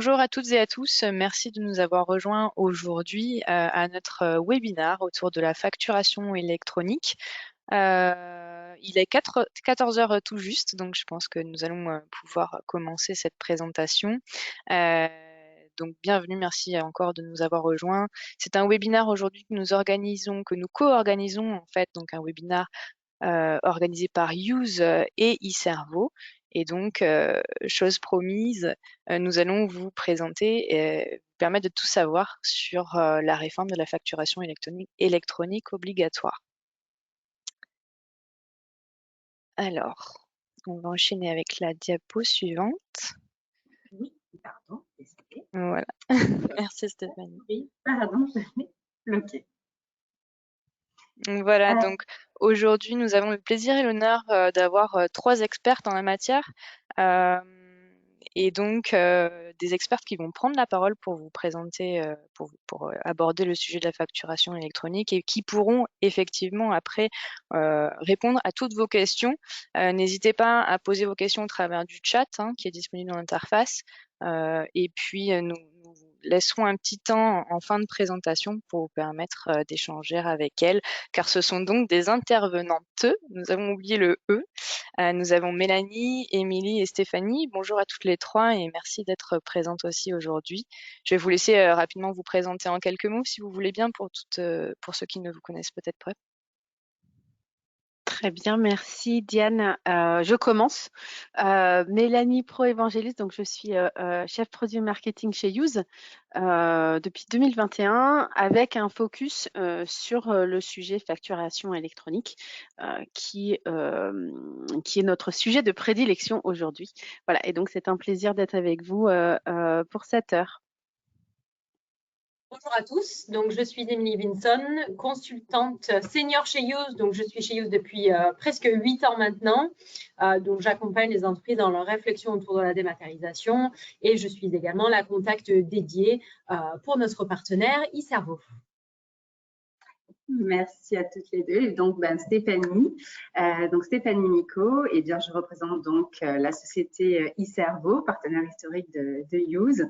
Bonjour à toutes et à tous, merci de nous avoir rejoints aujourd'hui à notre webinaire autour de la facturation électronique. Il est 14 heures tout juste, donc je pense que nous allons pouvoir commencer cette présentation. Donc bienvenue, merci encore de nous avoir rejoints. C'est un webinaire aujourd'hui que nous co-organisons en fait, donc un webinaire organisé par Use et eCerveau. Et donc, chose promise, nous allons vous présenter et vous permettre de tout savoir sur la réforme de la facturation électronique obligatoire. Alors, on va enchaîner avec la diapo suivante. Oui, pardon, désolée. Voilà, merci Stéphanie. Oui, pardon, j'avais bloqué. Voilà, donc aujourd'hui, nous avons le plaisir et l'honneur d'avoir 3 expertes en la matière. Et donc, des experts qui vont prendre la parole pour vous présenter, pour aborder le sujet de la facturation électronique et qui pourront effectivement après répondre à toutes vos questions. N'hésitez pas à poser vos questions au travers du chat qui est disponible dans l'interface. Et puis, nous laisserons un petit temps en fin de présentation pour vous permettre d'échanger avec elles, car ce sont donc des intervenantes. Nous avons oublié le « e ». Nous avons Mélanie, Émilie et Stéphanie. Bonjour à toutes les trois et merci d'être présentes aussi aujourd'hui. Je vais vous laisser rapidement vous présenter en quelques mots, si vous voulez bien, pour ceux qui ne vous connaissent peut-être pas. Très bien, merci Diane. Je commence. Mélanie Pro-Évangéliste, donc je suis chef produit marketing chez Use depuis 2021 avec un focus sur le sujet facturation électronique qui est notre sujet de prédilection aujourd'hui. Voilà, et donc c'est un plaisir d'être avec vous pour cette heure. Bonjour à tous, donc je suis Émilie Vinson, consultante senior chez Use, donc je suis chez Use depuis presque 8 ans maintenant, donc j'accompagne les entreprises dans leur réflexion autour de la dématérialisation et je suis également la contact dédiée pour notre partenaire eCerveau. Merci à toutes les deux. Et donc, Stéphanie, Stéphanie Nico, et bien je représente donc la société eCerveau, partenaire historique de Use.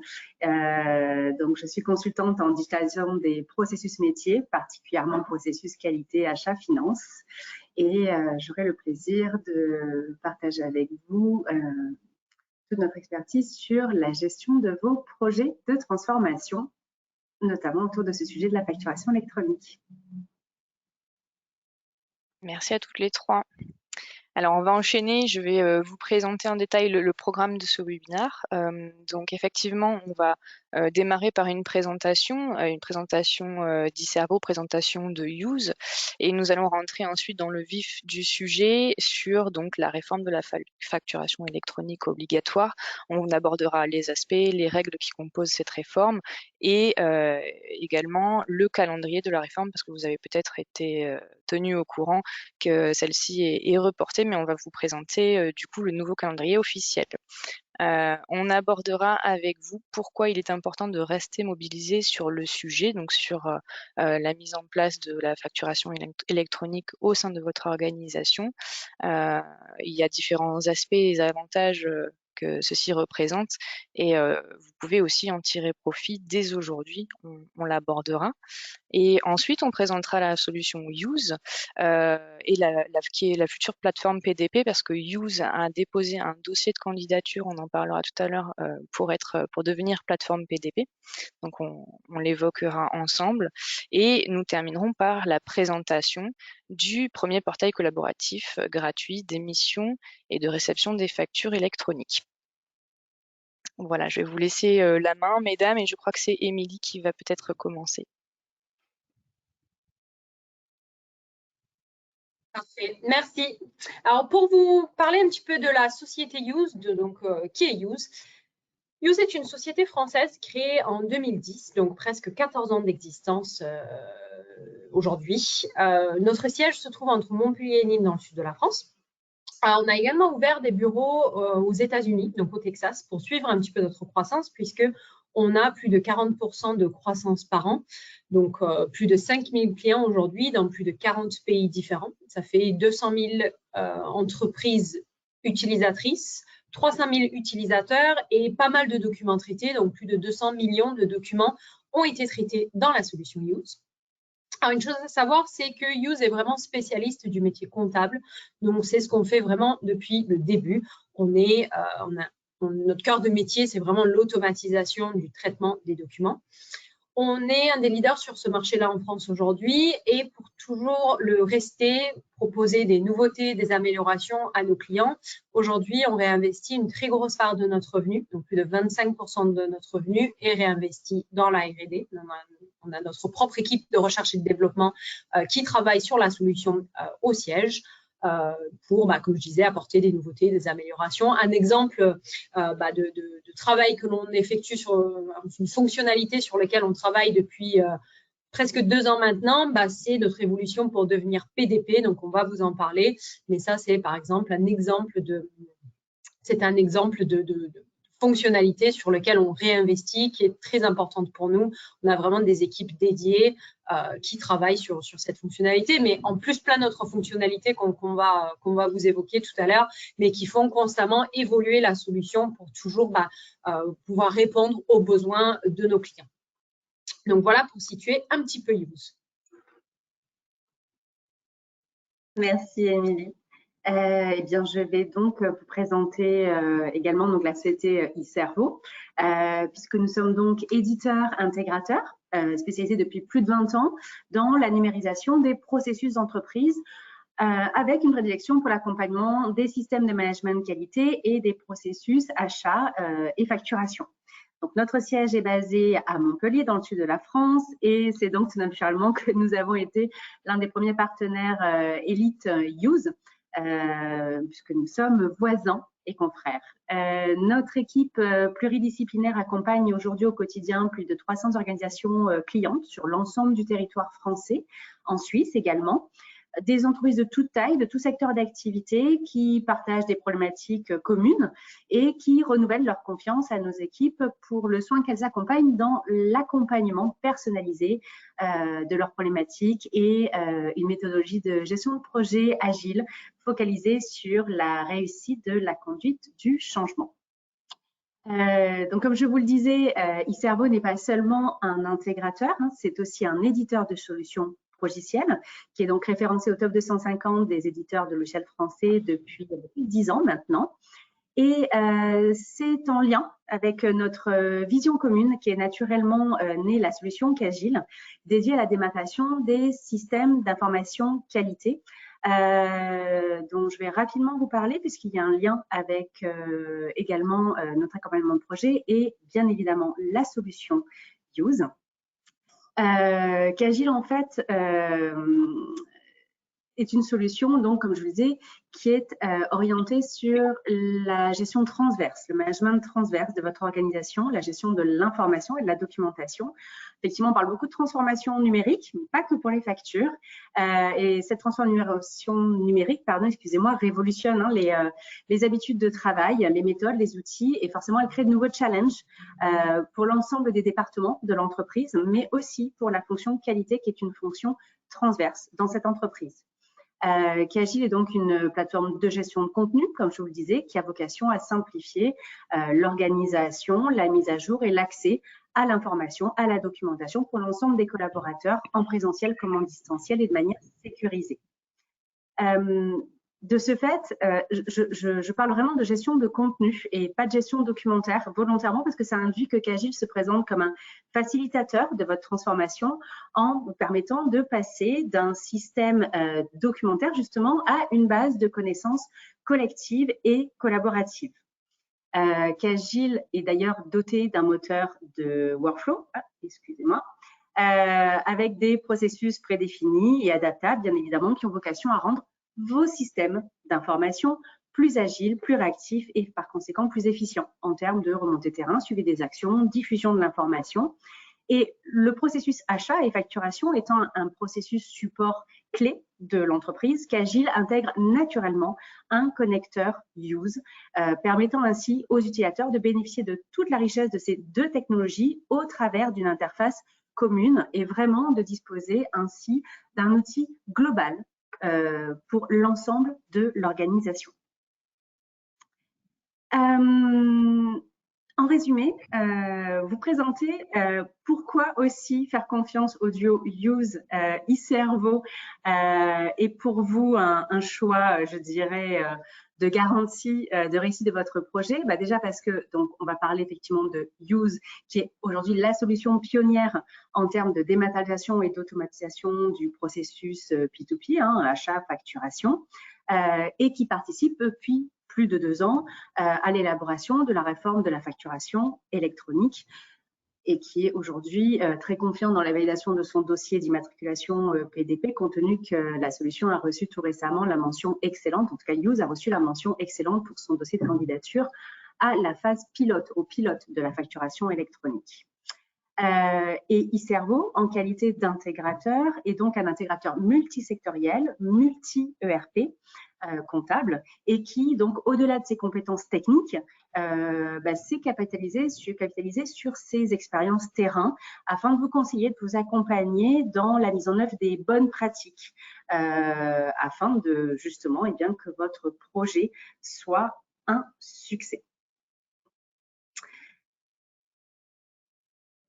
Donc, je suis consultante en digitalisation des processus métiers, particulièrement processus qualité, achat, finance. Et j'aurai le plaisir de partager avec vous toute notre expertise sur la gestion de vos projets de transformation, notamment autour de ce sujet de la facturation électronique. Merci à toutes les trois. Alors, on va enchaîner. Je vais vous présenter en détail le programme de ce webinaire. Donc, effectivement, on va démarrer par une présentation d'eCerveau, présentation de Use, et nous allons rentrer ensuite dans le vif du sujet sur donc la réforme de la facturation électronique obligatoire. On abordera les aspects, les règles qui composent cette réforme et également le calendrier de la réforme, parce que vous avez peut-être été tenu au courant que celle-ci est reportée, mais on va vous présenter du coup le nouveau calendrier officiel. On abordera avec vous pourquoi il est important de rester mobilisé sur le sujet, donc sur la mise en place de la facturation électronique au sein de votre organisation. Il y a différents aspects et avantages que ceci représente et vous pouvez aussi en tirer profit dès aujourd'hui, on l'abordera. Et ensuite, on présentera la solution Use et qui est la future plateforme PDP, parce que Use a déposé un dossier de candidature, on en parlera tout à l'heure, pour devenir plateforme PDP. Donc, on l'évoquera ensemble. Et nous terminerons par la présentation du premier portail collaboratif gratuit d'émission et de réception des factures électroniques. Voilà, je vais vous laisser la main, mesdames, et je crois que c'est Émilie qui va peut-être commencer. Parfait, merci. Alors, pour vous parler un petit peu de la société Use, qui est Use? Use est une société française créée en 2010, donc presque 14 ans d'existence aujourd'hui. Notre siège se trouve entre Montpellier et Nîmes, dans le sud de la France. On a également ouvert des bureaux aux États-Unis, donc au Texas, pour suivre un petit peu notre croissance, puisque on a plus de 40% de croissance par an, donc plus de 5000 clients aujourd'hui dans plus de 40 pays différents. Ça fait 200 000 entreprises utilisatrices 300 000 utilisateurs et pas mal de documents traités, donc plus de 200 millions de documents ont été traités dans la solution Use. Alors, une chose à savoir, c'est que Use est vraiment spécialiste du métier comptable. Donc, c'est ce qu'on fait vraiment depuis le début. Notre cœur de métier, c'est vraiment l'automatisation du traitement des documents. On est un des leaders sur ce marché-là en France aujourd'hui et pour toujours le rester, proposer des nouveautés, des améliorations à nos clients. Aujourd'hui, on réinvestit une très grosse part de notre revenu, donc plus de 25% de notre revenu est réinvesti dans la R&D. On a notre propre équipe de recherche et de développement qui travaille sur la solution au siège. Pour, comme je disais, apporter des nouveautés, des améliorations. Un exemple de travail que l'on effectue sur une fonctionnalité sur laquelle on travaille depuis presque 2 ans maintenant, c'est notre évolution pour devenir PDP. Donc, on va vous en parler. Mais ça, c'est par exemple un exemple de fonctionnalité sur lequel on réinvestit, qui est très importante pour nous. On a vraiment des équipes dédiées qui travaillent sur cette fonctionnalité, mais en plus plein d'autres fonctionnalités qu'on va vous évoquer tout à l'heure, mais qui font constamment évoluer la solution pour toujours pouvoir répondre aux besoins de nos clients. Donc voilà pour situer un petit peu Use. Merci Émilie. Eh bien, je vais donc vous présenter également donc, la société iCervo, puisque nous sommes donc éditeurs intégrateurs spécialisés depuis plus de 20 ans dans la numérisation des processus d'entreprise avec une prédilection pour l'accompagnement des systèmes de management qualité et des processus achat et facturation. Donc, notre siège est basé à Montpellier, dans le sud de la France, et c'est donc tout naturellement que nous avons été l'un des premiers partenaires Elite Use, puisque nous sommes voisins et confrères. Notre équipe pluridisciplinaire accompagne aujourd'hui au quotidien plus de 300 organisations clientes sur l'ensemble du territoire français, en Suisse également. Des entreprises de toute taille, de tout secteur d'activité qui partagent des problématiques communes et qui renouvellent leur confiance à nos équipes pour le soin qu'elles accompagnent dans l'accompagnement personnalisé de leurs problématiques et une méthodologie de gestion de projet agile focalisée sur la réussite de la conduite du changement. Donc, comme je vous le disais, iCervo n'est pas seulement un intégrateur, c'est aussi un éditeur de solutions logiciel, qui est donc référencé au top 250 des éditeurs de logiciels français depuis 10 ans maintenant. Et c'est en lien avec notre vision commune qui est naturellement née la solution Cagile, dédiée à la démarcation des systèmes d'information qualité, dont je vais rapidement vous parler puisqu'il y a un lien avec également notre accompagnement de projet et bien évidemment la solution Use. Cagile, en fait, est une solution, donc, comme je vous disais, qui est orientée sur la gestion transverse, le management transverse de votre organisation, la gestion de l'information et de la documentation. Effectivement, on parle beaucoup de transformation numérique, mais pas que pour les factures. Et cette transformation numérique, révolutionne les habitudes de travail, les méthodes, les outils, et forcément, elle crée de nouveaux challenges pour l'ensemble des départements de l'entreprise, mais aussi pour la fonction qualité, qui est une fonction transverse dans cette entreprise. Cagile est donc une plateforme de gestion de contenu, comme je vous le disais, qui a vocation à simplifier l'organisation, la mise à jour et l'accès à l'information, à la documentation pour l'ensemble des collaborateurs en présentiel comme en distanciel et de manière sécurisée. De ce fait, je parle vraiment de gestion de contenu et pas de gestion documentaire volontairement parce que ça induit que Cagile se présente comme un facilitateur de votre transformation en vous permettant de passer d'un système documentaire justement à une base de connaissances collectives et collaboratives. Cagile est d'ailleurs doté d'un moteur de workflow, avec des processus prédéfinis et adaptables, bien évidemment, qui ont vocation à rendre vos systèmes d'information plus agiles, plus réactifs et par conséquent plus efficients en termes de remontée terrain, suivi des actions, diffusion de l'information. Et le processus achat et facturation étant un processus support clé de l'entreprise, Cagile intègre naturellement un connecteur Use, permettant ainsi aux utilisateurs de bénéficier de toute la richesse de ces deux technologies au travers d'une interface commune et vraiment de disposer ainsi d'un outil global pour l'ensemble de l'organisation. En résumé, vous présentez pourquoi aussi faire confiance au duo Use e-Cerveau est pour vous un choix, je dirais, de garantie de réussite de votre projet. Déjà parce que donc on va parler effectivement de Use, qui est aujourd'hui la solution pionnière en termes de dématérialisation et d'automatisation du processus P2P, achat, facturation, et qui participe depuis plus de 2 ans à l'élaboration de la réforme de la facturation électronique et qui est aujourd'hui très confiant dans la validation de son dossier d'immatriculation PDP, compte tenu que la solution a reçu tout récemment la mention excellente, en tout cas Use a reçu la mention excellente pour son dossier de candidature à la phase pilote, au pilote de la facturation électronique. Et e-Cerveau, en qualité d'intégrateur, est donc un intégrateur multisectoriel, multi-ERP, comptable, et qui, donc, au-delà de ses compétences techniques, s'est capitalisé sur ses expériences terrain afin de vous conseiller, de vous accompagner dans la mise en œuvre des bonnes pratiques, afin de, justement, que votre projet soit un succès.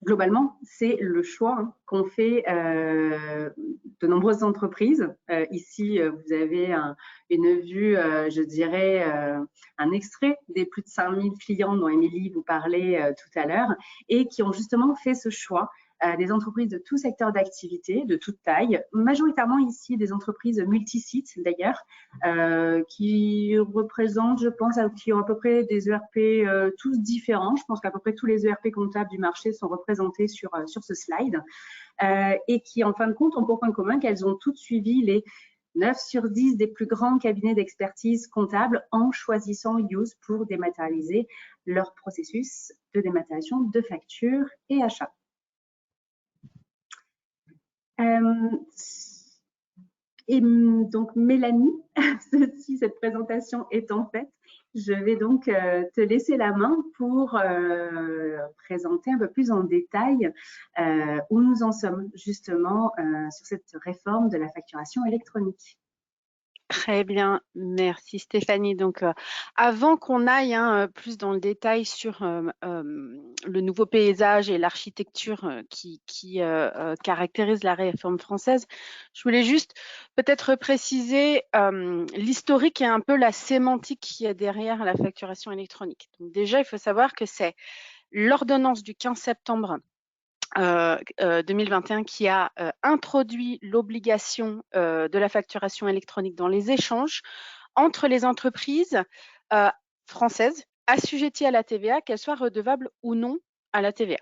Globalement, c'est le choix qu'ont fait de nombreuses entreprises. Ici, vous avez une vue, je dirais, un extrait des plus de 5000 clients dont Émilie vous parlait tout à l'heure et qui ont justement fait ce choix. Des entreprises de tout secteur d'activité, de toute taille, majoritairement ici des entreprises multisites d'ailleurs, qui représentent, je pense, qui ont à peu près des ERP tous différents. Je pense qu'à peu près tous les ERP comptables du marché sont représentés sur ce slide et qui, en fin de compte, ont pour point commun qu'elles ont toutes suivi les 9 sur 10 des plus grands cabinets d'expertise comptable en choisissant Use pour dématérialiser leur processus de dématérialisation de factures et achats. Et donc Mélanie, si cette présentation étant faite, je vais donc te laisser la main pour présenter un peu plus en détail où nous en sommes justement sur cette réforme de la facturation électronique. Très bien, merci Stéphanie. Donc, avant qu'on aille plus dans le détail sur le nouveau paysage et l'architecture qui caractérise la réforme française, je voulais juste peut-être préciser l'historique et un peu la sémantique qui est derrière la facturation électronique. Donc déjà, il faut savoir que c'est l'ordonnance du 15 septembre 2021 qui a introduit l'obligation de la facturation électronique dans les échanges entre les entreprises françaises assujetties à la TVA, qu'elles soient redevables ou non à la TVA.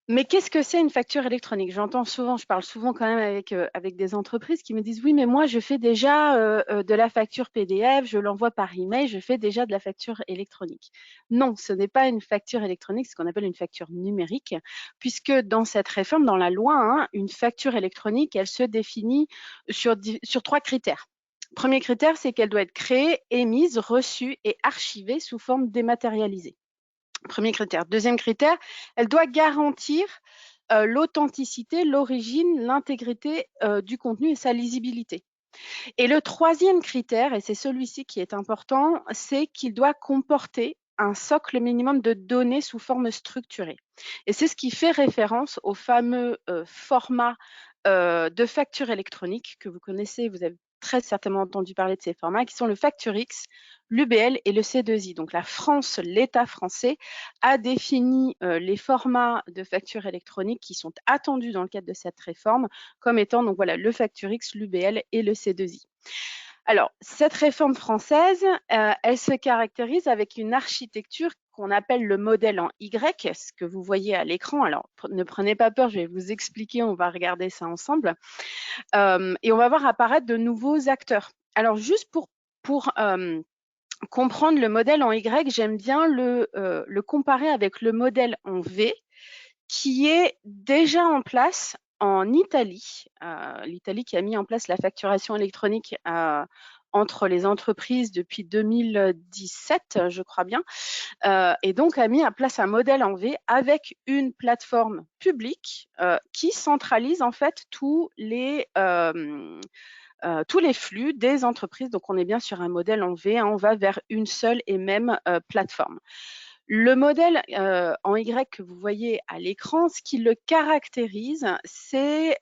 Mais qu'est-ce que c'est une facture électronique? J'entends souvent, je parle souvent quand même avec des entreprises qui me disent oui, mais moi je fais déjà de la facture PDF, je l'envoie par email, je fais déjà de la facture électronique. Non, ce n'est pas une facture électronique, c'est ce qu'on appelle une facture numérique, puisque dans cette réforme, dans la loi, une facture électronique, elle se définit sur 3 critères. Premier critère, c'est qu'elle doit être créée, émise, reçue et archivée sous forme dématérialisée. Premier critère. Deuxième critère, elle doit garantir l'authenticité, l'origine, l'intégrité du contenu et sa lisibilité. Et le troisième critère, et c'est celui-ci qui est important, c'est qu'il doit comporter un socle minimum de données sous forme structurée. Et c'est ce qui fait référence au fameux format de facture électronique que vous connaissez, vous avez très certainement entendu parler de ces formats, qui sont le FactureX, l'UBL et le C2I. Donc la France, l'État français, a défini les formats de facture électronique qui sont attendus dans le cadre de cette réforme comme étant donc voilà, le FactureX, l'UBL et le C2I. Alors, cette réforme française, elle se caractérise avec une architecture qu'on appelle le modèle en Y, ce que vous voyez à l'écran. Alors, ne prenez pas peur, je vais vous expliquer, on va regarder ça ensemble. Et on va voir apparaître de nouveaux acteurs. Alors, juste pour comprendre le modèle en Y, j'aime bien le comparer avec le modèle en V, qui est déjà en place en Italie. L'Italie qui a mis en place la facturation électronique entre les entreprises depuis 2017, je crois bien, et donc a mis en place un modèle en V avec une plateforme publique qui centralise en fait tous les tous les flux des entreprises. Donc, on est bien sur un modèle en V, hein, on va vers une seule et même plateforme. Le modèle en Y que vous voyez à l'écran, ce qui le caractérise, c'est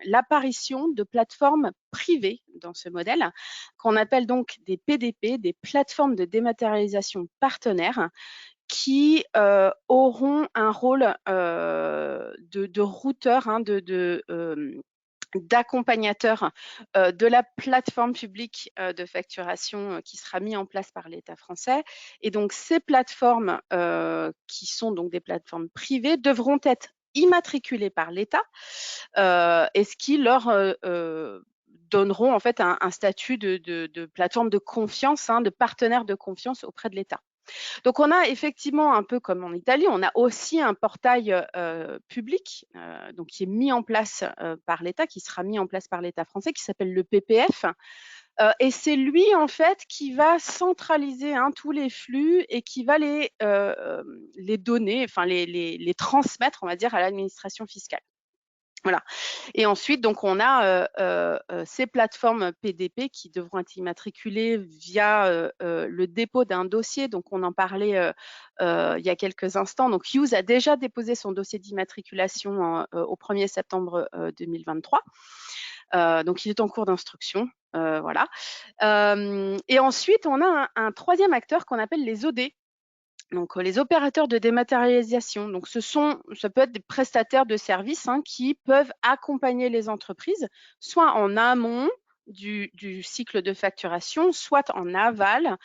l'apparition de plateformes privées dans ce modèle, qu'on appelle donc des PDP, des plateformes de dématérialisation partenaires, qui auront un rôle de routeur, hein, d'accompagnateur de la plateforme publique de facturation qui sera mise en place par l'État français. Et donc, ces plateformes qui sont donc des plateformes privées devront être immatriculées par l'État et ce qui leur donneront en fait un statut de plateforme de confiance, hein, de partenaire de confiance auprès de l'État. Donc, on a effectivement, un peu comme en Italie, on a aussi un portail public donc qui est mis en place par l'État, qui sera mis en place par l'État français, qui s'appelle le PPF. Et c'est lui, en fait, qui va centraliser, hein, tous les flux et qui va les donner, enfin les transmettre, on va dire, à l'administration fiscale. Voilà. Et ensuite, donc, on a ces plateformes PDP qui devront être immatriculées via le dépôt d'un dossier. Donc, on en parlait il y a quelques instants. Donc, Use a déjà déposé son dossier d'immatriculation au 1er septembre 2023. Donc, il est en cours d'instruction. Voilà. Et ensuite, on a un troisième acteur qu'on appelle les OD. Donc, les opérateurs de dématérialisation, donc ça peut être des prestataires de services, hein, qui peuvent accompagner les entreprises, soit en amont du cycle de facturation, soit en aval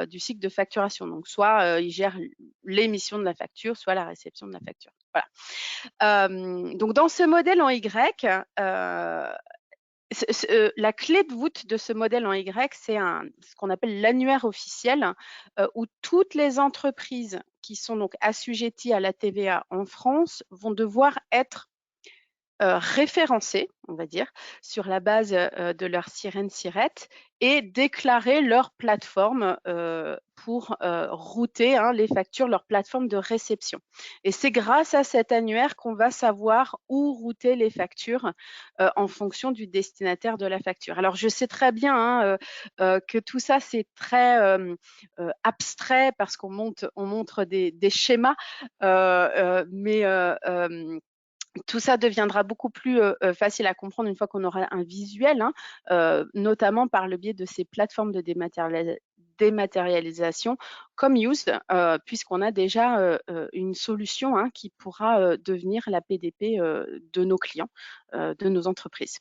du cycle de facturation. Donc, soit ils gèrent l'émission de la facture, soit la réception de la facture. Voilà. Donc, dans ce modèle en Y, la clé de voûte de ce modèle en Y, c'est ce qu'on appelle l'annuaire officiel, où toutes les entreprises qui sont donc assujetties à la TVA en France vont devoir être référencées, on va dire, sur la base de leur SIRET et déclarer leur plateforme pour router, hein, les factures, leur plateforme de réception. Et c'est grâce à cet annuaire qu'on va savoir où router les factures en fonction du destinataire de la facture. Alors, je sais très bien, hein, que tout ça, c'est très abstrait parce qu'on montre des schémas, mais tout ça deviendra beaucoup plus facile à comprendre une fois qu'on aura un visuel, hein, notamment par le biais de ces plateformes de dématérialisation comme Used, puisqu'on a déjà une solution, hein, qui pourra devenir la PDP de nos clients, de nos entreprises.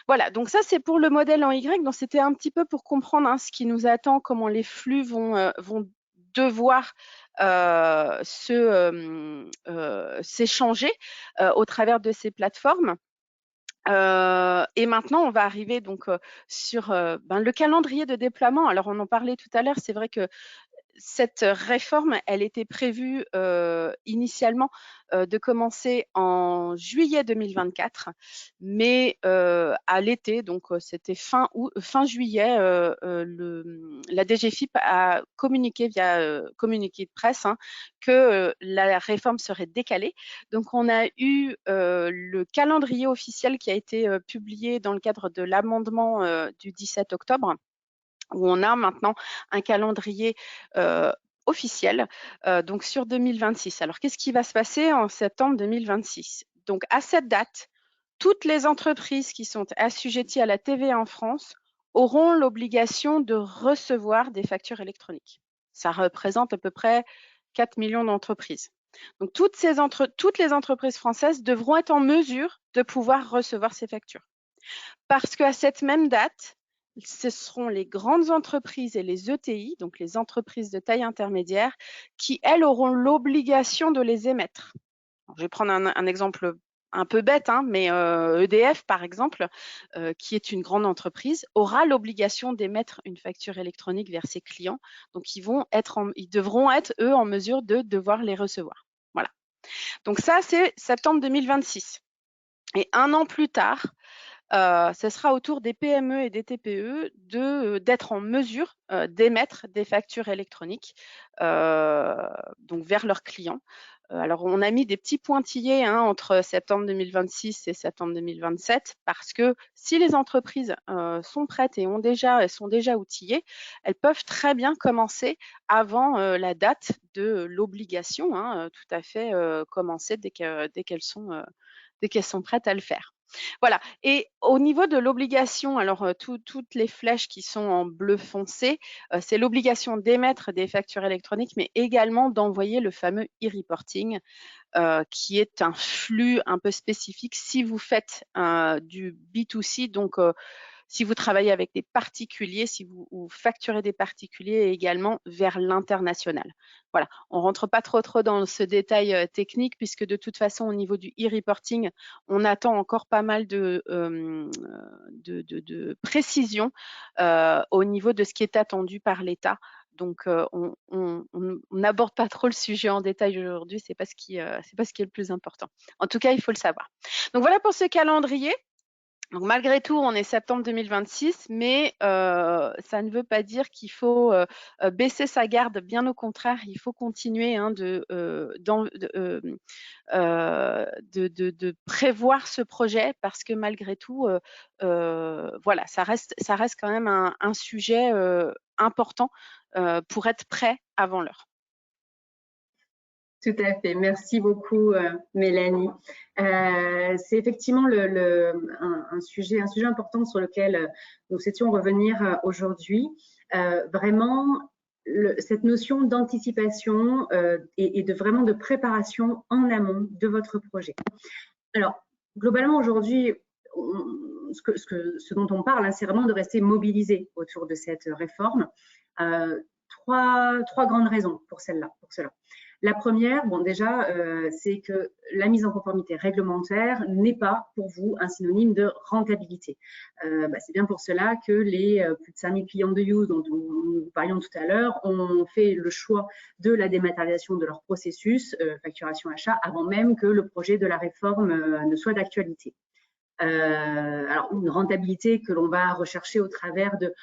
Voilà, donc ça c'est pour le modèle en Y. Donc c'était un petit peu pour comprendre, hein, ce qui nous attend, comment les flux vont devoir s'échanger au travers de ces plateformes. Et maintenant, on va arriver donc sur le calendrier de déploiement. Alors, on en parlait tout à l'heure, c'est vrai que cette réforme, elle était prévue initialement de commencer en juillet 2024, mais à l'été, donc c'était fin juillet, la DGFiP a communiqué via communiqué de presse, hein, que la réforme serait décalée. Donc, on a eu le calendrier officiel qui a été publié dans le cadre de l'amendement du 17 octobre, où on a maintenant un calendrier officiel donc sur 2026. Alors, qu'est-ce qui va se passer en septembre 2026? Donc, à cette date, toutes les entreprises qui sont assujetties à la TVA en France auront l'obligation de recevoir des factures électroniques. Ça représente à peu près 4 millions d'entreprises. Donc, toutes les entreprises françaises devront être en mesure de pouvoir recevoir ces factures. Parce qu'à cette même date, ce seront les grandes entreprises et les ETI, donc les entreprises de taille intermédiaire, qui, elles, auront l'obligation de les émettre. Alors, je vais prendre un exemple un peu bête, hein, mais EDF, par exemple, qui est une grande entreprise, aura l'obligation d'émettre une facture électronique vers ses clients. Donc, ils devront être, eux, en mesure de devoir les recevoir. Voilà. Donc, ça, c'est septembre 2026. Et un an plus tard, ce sera au tour des PME et des TPE d'être en mesure d'émettre des factures électroniques donc vers leurs clients. alors, on a mis des petits pointillés entre septembre 2026 et septembre 2027 parce que si les entreprises sont prêtes et sont déjà outillées, elles peuvent très bien commencer avant la date de l'obligation, tout à fait commencer dès qu'elles sont prêtes à le faire. Voilà. Et au niveau de l'obligation, alors toutes les flèches qui sont en bleu foncé, c'est l'obligation d'émettre des factures électroniques, mais également d'envoyer le fameux e-reporting, qui est un flux un peu spécifique si vous faites du B2C, donc si vous travaillez avec des particuliers, si vous facturez des particuliers également vers l'international. Voilà, on ne rentre pas trop dans ce détail technique puisque de toute façon au niveau du e-reporting, on attend encore pas mal de précision au niveau de ce qui est attendu par l'État. Donc, on n'aborde pas trop le sujet en détail aujourd'hui, c'est pas ce qui est le plus important. En tout cas, il faut le savoir. Donc voilà pour ce calendrier. Donc malgré tout, on est septembre 2026, mais ça ne veut pas dire qu'il faut baisser sa garde. Bien au contraire, il faut continuer de prévoir ce projet parce que malgré tout, voilà, ça reste quand même un sujet important pour être prêt avant l'heure. Tout à fait. Merci beaucoup, Mélanie. C'est effectivement un sujet important sur lequel nous souhaitions revenir aujourd'hui. Vraiment, cette notion d'anticipation et vraiment de préparation en amont de votre projet. Alors, globalement, aujourd'hui, ce dont on parle, c'est vraiment de rester mobilisé autour de cette réforme. Trois grandes raisons pour cela. La première, bon déjà, c'est que la mise en conformité réglementaire n'est pas pour vous un synonyme de rentabilité. C'est bien pour cela que les plus de 5000 clients de Use dont nous parlions tout à l'heure ont fait le choix de la dématérialisation de leur processus facturation achat avant même que le projet de la réforme ne soit d'actualité. Alors une rentabilité que l'on va rechercher au travers de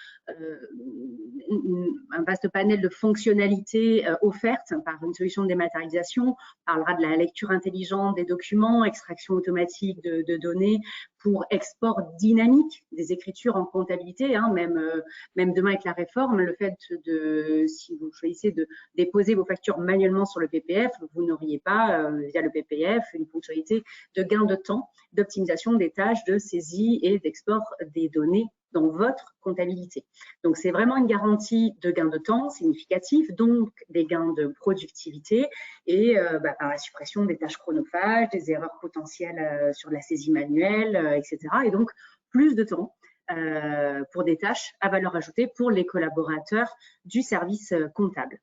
un vaste panel de fonctionnalités offertes par une solution de dématérialisation. On parlera de la lecture intelligente des documents, extraction automatique de données pour export dynamique des écritures en comptabilité, même demain avec la réforme, le fait si vous choisissez de déposer vos factures manuellement sur le PPF, vous n'auriez pas via le PPF une fonctionnalité de gain de temps, d'optimisation des tâches de saisie et d'export des données dans votre comptabilité. Donc, c'est vraiment une garantie de gain de temps significatif, donc des gains de productivité et par la suppression des tâches chronophages, des erreurs potentielles sur la saisie manuelle, etc. Et donc, plus de temps pour des tâches à valeur ajoutée pour les collaborateurs du service comptable.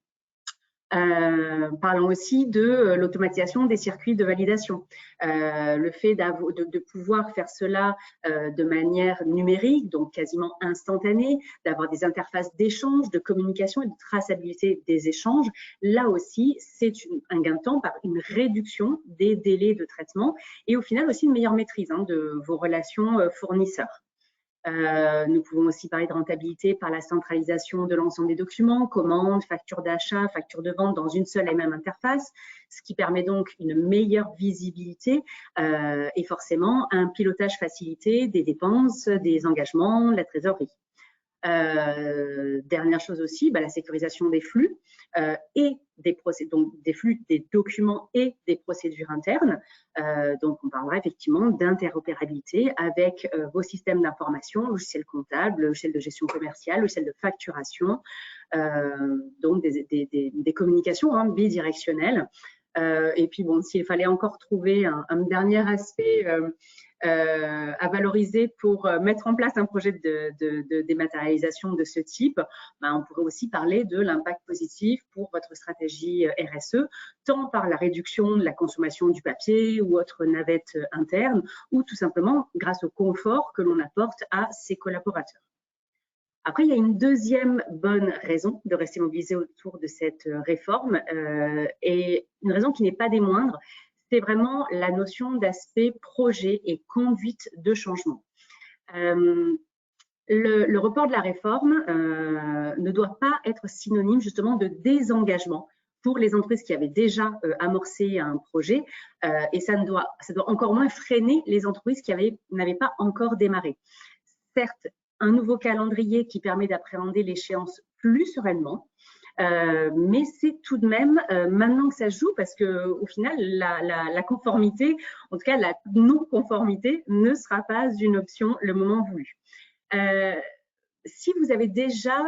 Parlons aussi de l'automatisation des circuits de validation. Le fait de pouvoir faire cela de manière numérique, donc quasiment instantanée, d'avoir des interfaces d'échange, de communication et de traçabilité des échanges, là aussi, c'est un gain de temps par une réduction des délais de traitement et au final aussi une meilleure maîtrise de vos relations fournisseurs. Nous pouvons aussi parler de rentabilité par la centralisation de l'ensemble des documents, commandes, factures d'achat, factures de vente dans une seule et même interface, ce qui permet donc une meilleure visibilité et forcément un pilotage facilité des dépenses, des engagements, de la trésorerie. Dernière chose aussi, la sécurisation des flux et donc des flux, des documents et des procédures internes. Donc, on parlera effectivement d'interopérabilité avec vos systèmes d'information, logiciels comptables, logiciels de gestion commerciale, logiciels de facturation, donc des communications bidirectionnelles. Et puis, bon, s'il fallait encore trouver un dernier aspect à valoriser pour mettre en place un projet de dématérialisation de ce type, on pourrait aussi parler de l'impact positif pour votre stratégie RSE, tant par la réduction de la consommation du papier ou autres navettes internes, ou tout simplement grâce au confort que l'on apporte à ses collaborateurs. Après, il y a une deuxième bonne raison de rester mobilisé autour de cette réforme et une raison qui n'est pas des moindres, c'est vraiment la notion d'aspect projet et conduite de changement. Le report de la réforme ne doit pas être synonyme justement de désengagement pour les entreprises qui avaient déjà amorcé un projet et ça doit encore moins freiner les entreprises qui n'avaient pas encore démarré. Certes, un nouveau calendrier qui permet d'appréhender l'échéance plus sereinement, mais c'est tout de même maintenant que ça se joue parce que au final la conformité, en tout cas la non-conformité, ne sera pas une option le moment voulu. Si vous avez déjà,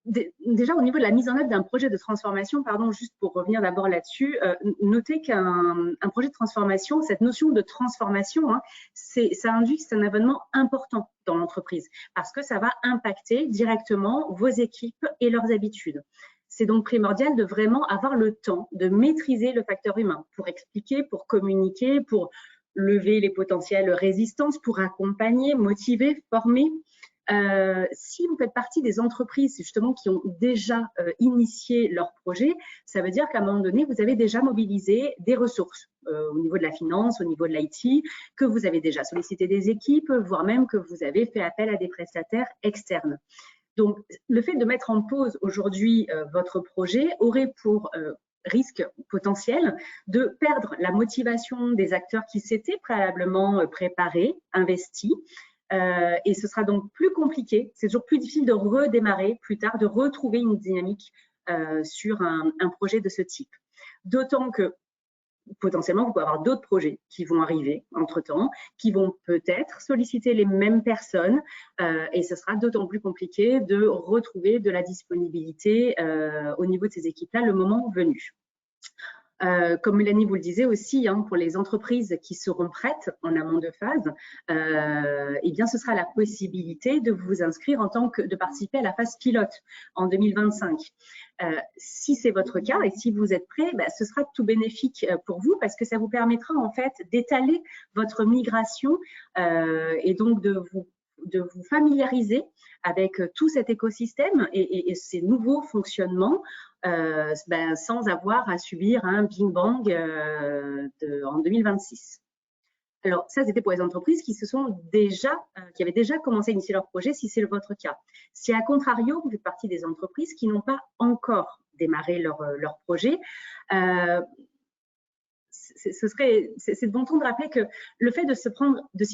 déjà au niveau de la mise en œuvre d'un projet de transformation, juste pour revenir d'abord là-dessus, notez qu'un projet de transformation, cette notion de transformation, ça induit que c'est un événement important dans l'entreprise parce que ça va impacter directement vos équipes et leurs habitudes. C'est donc primordial de vraiment avoir le temps de maîtriser le facteur humain pour expliquer, pour communiquer, pour lever les potentielles résistances, pour accompagner, motiver, former. Si vous faites partie des entreprises justement qui ont déjà initié leur projet, ça veut dire qu'à un moment donné, vous avez déjà mobilisé des ressources au niveau de la finance, au niveau de l'IT, que vous avez déjà sollicité des équipes, voire même que vous avez fait appel à des prestataires externes. Donc, le fait de mettre en pause aujourd'hui votre projet aurait pour risque potentiel de perdre la motivation des acteurs qui s'étaient préalablement préparés, investis, et ce sera donc plus compliqué, c'est toujours plus difficile de redémarrer plus tard, de retrouver une dynamique sur un projet de ce type. D'autant que potentiellement, vous pouvez avoir d'autres projets qui vont arriver entre-temps, qui vont peut-être solliciter les mêmes personnes et ce sera d'autant plus compliqué de retrouver de la disponibilité au niveau de ces équipes-là le moment venu. Comme Mélanie vous le disait aussi, pour les entreprises qui seront prêtes en amont de phase, eh bien, ce sera la possibilité de vous inscrire de participer à la phase pilote en 2025. Si c'est votre cas et si vous êtes prêt, ce sera tout bénéfique pour vous parce que ça vous permettra en fait d'étaler votre migration et donc de vous familiariser avec tout cet écosystème et ces nouveaux fonctionnements sans avoir à subir un Big Bang en 2026. Alors ça, c'était pour les entreprises qui avaient déjà commencé à initier leur projet, si c'est votre cas. Si à contrario, vous faites partie des entreprises qui n'ont pas encore démarré leur projet, c'est bon ton de rappeler que le fait de s'y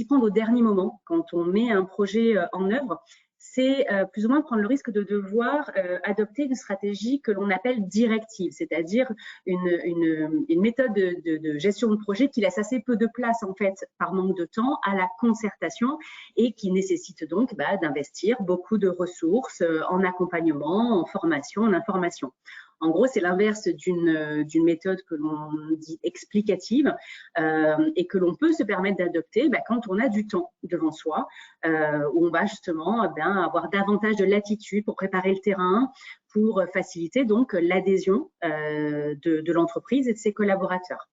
prendre au dernier moment, quand on met un projet en œuvre, c'est plus ou moins prendre le risque de devoir adopter une stratégie que l'on appelle directive, c'est-à-dire une méthode de gestion de projet qui laisse assez peu de place en fait par manque de temps à la concertation et qui nécessite donc d'investir beaucoup de ressources en accompagnement, en formation, en information. En gros, c'est l'inverse d'une méthode que l'on dit explicative et que l'on peut se permettre d'adopter quand on a du temps devant soi, où on va justement avoir davantage de latitude pour préparer le terrain, pour faciliter donc l'adhésion de l'entreprise et de ses collaborateurs.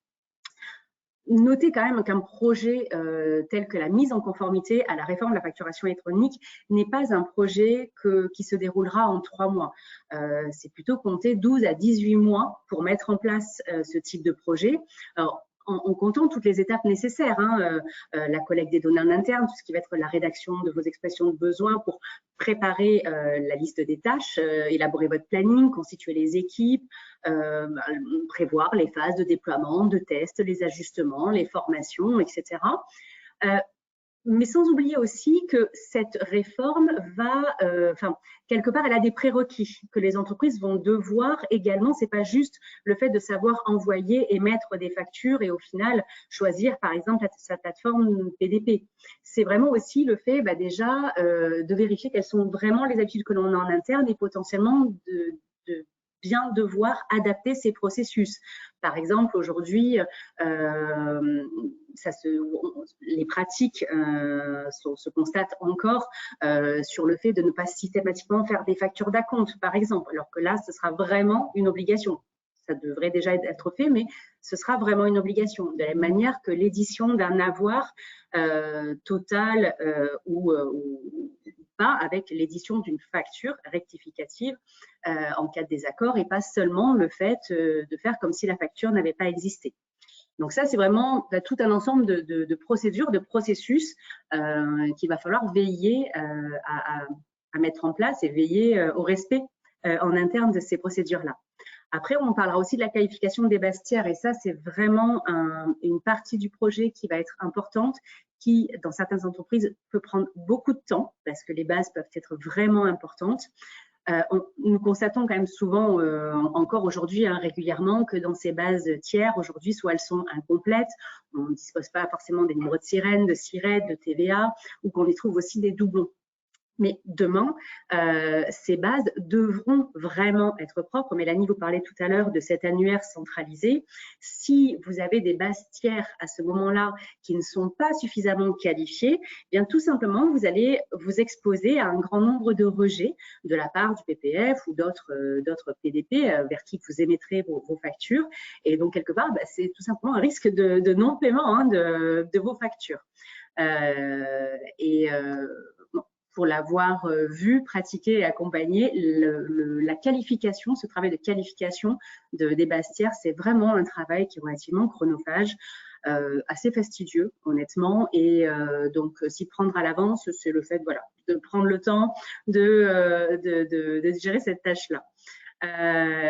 Notez quand même qu'un projet tel que la mise en conformité à la réforme de la facturation électronique n'est pas un projet qui se déroulera en 3 mois. C'est plutôt compter 12 à 18 mois pour mettre en place ce type de projet. Alors, en comptant toutes les étapes nécessaires, la collecte des données en interne, tout ce qui va être la rédaction de vos expressions de besoin pour préparer la liste des tâches, élaborer votre planning, constituer les équipes, prévoir les phases de déploiement, de tests, les ajustements, les formations, etc. Mais sans oublier aussi que cette réforme va, quelque part, elle a des prérequis que les entreprises vont devoir également. C'est pas juste le fait de savoir envoyer et mettre des factures et au final choisir, par exemple, sa plateforme PDP. C'est vraiment aussi le fait, déjà, de vérifier quelles sont vraiment les habitudes que l'on a en interne et potentiellement de bien devoir adapter ces processus. Par exemple, aujourd'hui, les pratiques se constatent encore sur le fait de ne pas systématiquement faire des factures d'acompte, par exemple, alors que là, ce sera vraiment une obligation. Ça devrait déjà être fait, mais ce sera vraiment une obligation. De la même manière que l'édition d'un avoir total ou pas avec l'édition d'une facture rectificative en cas de désaccord et pas seulement le fait de faire comme si la facture n'avait pas existé. Donc ça, c'est vraiment tout un ensemble de procédures, de processus qu'il va falloir veiller à mettre en place et veiller au respect en interne de ces procédures-là. Après, on parlera aussi de la qualification des bases tiers, et ça, c'est vraiment une partie du projet qui va être importante, qui, dans certaines entreprises, peut prendre beaucoup de temps, parce que les bases peuvent être vraiment importantes. Nous constatons quand même souvent, encore aujourd'hui, régulièrement, que dans ces bases tiers, aujourd'hui, soit elles sont incomplètes, on ne dispose pas forcément des numéros de sirène, de SIRET, de TVA, ou qu'on y trouve aussi des doublons. Mais demain, ces bases devront vraiment être propres. Mélanie, vous parlez tout à l'heure de cet annuaire centralisé. Si vous avez des bases tiers à ce moment-là qui ne sont pas suffisamment qualifiées, eh bien tout simplement, vous allez vous exposer à un grand nombre de rejets de la part du PPF ou d'autres PDP vers qui vous émettrez vos factures. Et donc, quelque part, c'est tout simplement un risque de non-paiement de vos factures. Pour l'avoir vu, pratiqué et accompagné, la qualification, ce travail de qualification des bases tiers, c'est vraiment un travail qui est relativement chronophage, assez fastidieux, honnêtement. Et donc, s'y prendre à l'avance, c'est le fait, voilà, de prendre le temps de gérer cette tâche-là.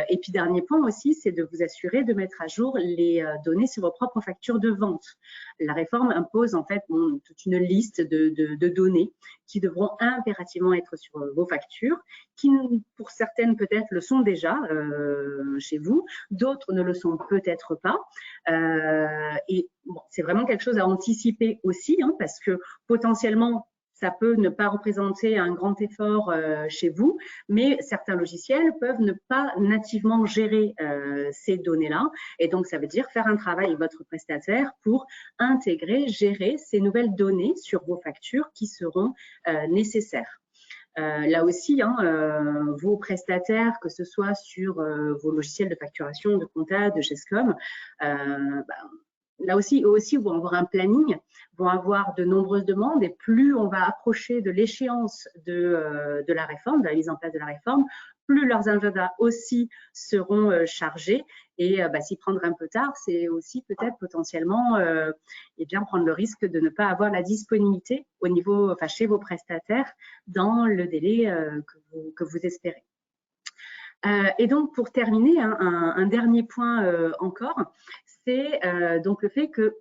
Et puis, dernier point aussi, c'est de vous assurer de mettre à jour les données sur vos propres factures de vente. La réforme impose en fait toute une liste de données qui devront impérativement être sur vos factures, qui pour certaines peut-être le sont déjà chez vous, d'autres ne le sont peut-être pas. Et bon, c'est vraiment quelque chose à anticiper aussi, parce que potentiellement, ça peut ne pas représenter un grand effort chez vous, mais certains logiciels peuvent ne pas nativement gérer ces données-là. Et donc, ça veut dire faire un travail avec votre prestataire pour intégrer, gérer ces nouvelles données sur vos factures qui seront nécessaires. Là aussi, vos prestataires, que ce soit sur vos logiciels de facturation, de compta, de GESCOM, là aussi vont avoir un planning, vont avoir de nombreuses demandes, et plus on va approcher de l'échéance de la réforme, de la mise en place de la réforme, plus leurs agendas aussi seront chargés. Et s'y prendre un peu tard, c'est aussi peut-être potentiellement prendre le risque de ne pas avoir la disponibilité au niveau, chez vos prestataires dans le délai que vous espérez. Et donc, pour terminer, un dernier point encore, c'est donc le fait que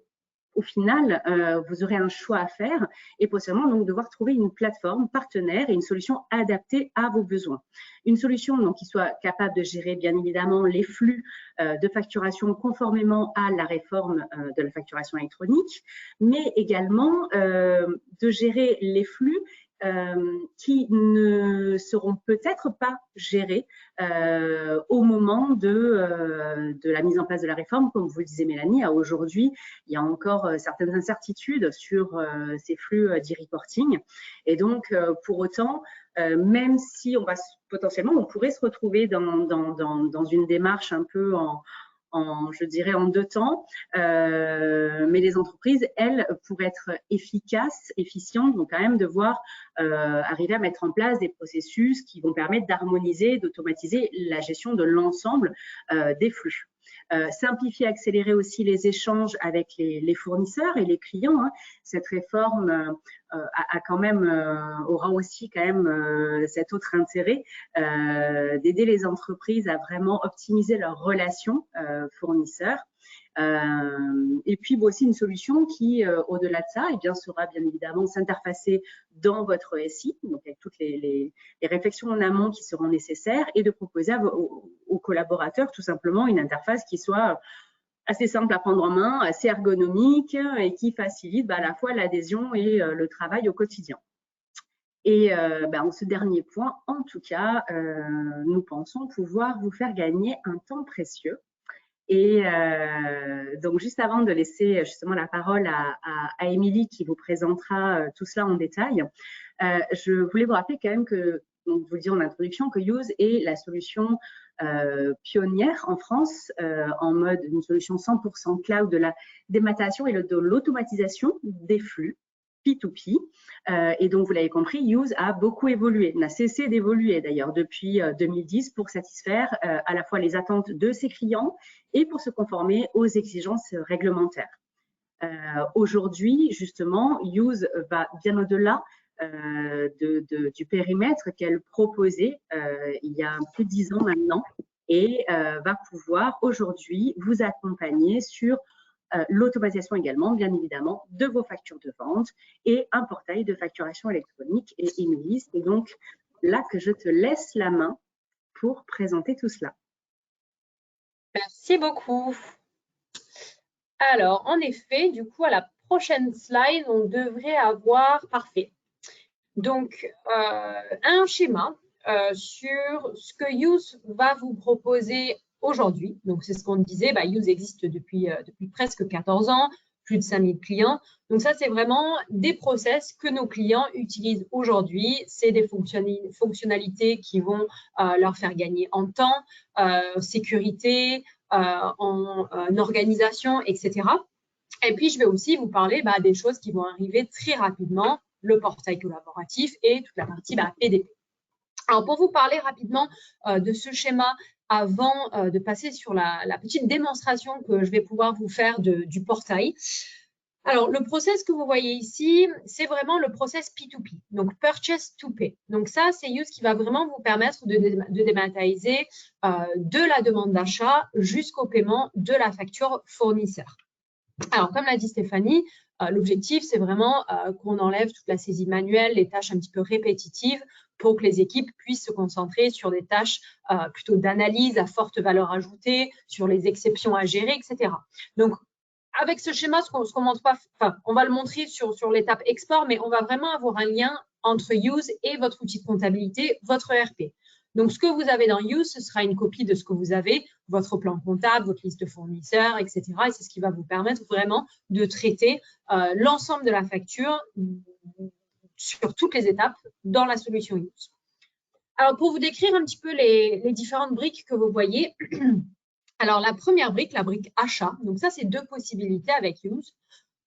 au final, vous aurez un choix à faire et possiblement donc devoir trouver une plateforme partenaire et une solution adaptée à vos besoins. Une solution donc qui soit capable de gérer bien évidemment les flux de facturation conformément à la réforme de la facturation électronique, mais également de gérer les flux qui ne seront peut-être pas gérés au moment de la mise en place de la réforme. Comme vous le disiez Mélanie, aujourd'hui, il y a encore certaines incertitudes sur ces flux d'e-reporting. Et donc, pour autant, même si potentiellement, on pourrait se retrouver dans une démarche un peu je dirais en deux temps, mais les entreprises, elles, pour être efficaces, efficientes, vont quand même devoir arriver à mettre en place des processus qui vont permettre d'harmoniser, d'automatiser la gestion de l'ensemble des flux. Simplifier, accélérer aussi les échanges avec les fournisseurs et les clients. Cette réforme aura aussi quand même cet autre intérêt d'aider les entreprises à vraiment optimiser leurs relations fournisseurs. Et puis aussi une solution qui, au-delà de ça, saura bien évidemment s'interfacer dans votre SI, donc avec toutes les réflexions en amont qui seront nécessaires, et de proposer aux collaborateurs tout simplement une interface qui soit assez simple à prendre en main, assez ergonomique et qui facilite à la fois l'adhésion et le travail au quotidien. Et en ce dernier point, en tout cas, nous pensons pouvoir vous faire gagner un temps précieux. Et donc, juste avant de laisser justement la parole à Émilie qui vous présentera tout cela en détail, je voulais vous rappeler quand même que, donc, je vous le dis en introduction, que Use est la solution pionnière en France en mode une solution 100% cloud de la dématérialisation et de l'automatisation des flux P2P. Et donc, vous l'avez compris, Use a beaucoup évolué, n'a cessé d'évoluer d'ailleurs depuis 2010 pour satisfaire à la fois les attentes de ses clients et pour se conformer aux exigences réglementaires. Aujourd'hui, justement, Use va bien au-delà du périmètre qu'elle proposait il y a plus de 10 ans maintenant et va pouvoir aujourd'hui vous accompagner sur l'automatisation également, bien évidemment, de vos factures de vente et un portail de facturation électronique. Et Émilie, c'est donc là que je te laisse la main pour présenter tout cela. Merci beaucoup. Alors, en effet, du coup, à la prochaine slide, on devrait avoir, parfait. Donc, un schéma sur ce que Use va vous proposer aujourd'hui. Donc, c'est ce qu'on disait, Use existe depuis presque 14 ans, plus de 5000 clients. Donc, ça, c'est vraiment des process que nos clients utilisent aujourd'hui. C'est des fonctionnalités qui vont leur faire gagner en temps, sécurité, en organisation, etc. Et puis, je vais aussi vous parler des choses qui vont arriver très rapidement, le portail collaboratif et toute la partie PDP. Alors, pour vous parler rapidement de ce schéma, avant de passer sur la petite démonstration que je vais pouvoir vous faire du portail. Alors, le process que vous voyez ici, c'est vraiment le process P2P, donc Purchase to Pay. Donc ça, c'est Use qui va vraiment vous permettre de dématérialiser de la demande d'achat jusqu'au paiement de la facture fournisseur. Alors, comme l'a dit Stéphanie, l'objectif, c'est vraiment qu'on enlève toute la saisie manuelle, les tâches un petit peu répétitives pour que les équipes puissent se concentrer sur des tâches plutôt d'analyse à forte valeur ajoutée, sur les exceptions à gérer, etc. Donc, avec ce schéma, on va le montrer sur l'étape export, mais on va vraiment avoir un lien entre Use et votre outil de comptabilité, votre ERP. Donc, ce que vous avez dans Use, ce sera une copie de ce que vous avez, votre plan comptable, votre liste de fournisseurs, etc. Et c'est ce qui va vous permettre vraiment de traiter l'ensemble de la facture sur toutes les étapes dans la solution Use. Alors, pour vous décrire un petit peu les différentes briques que vous voyez, alors la première brique, la brique achat, donc ça, c'est deux possibilités avec Use.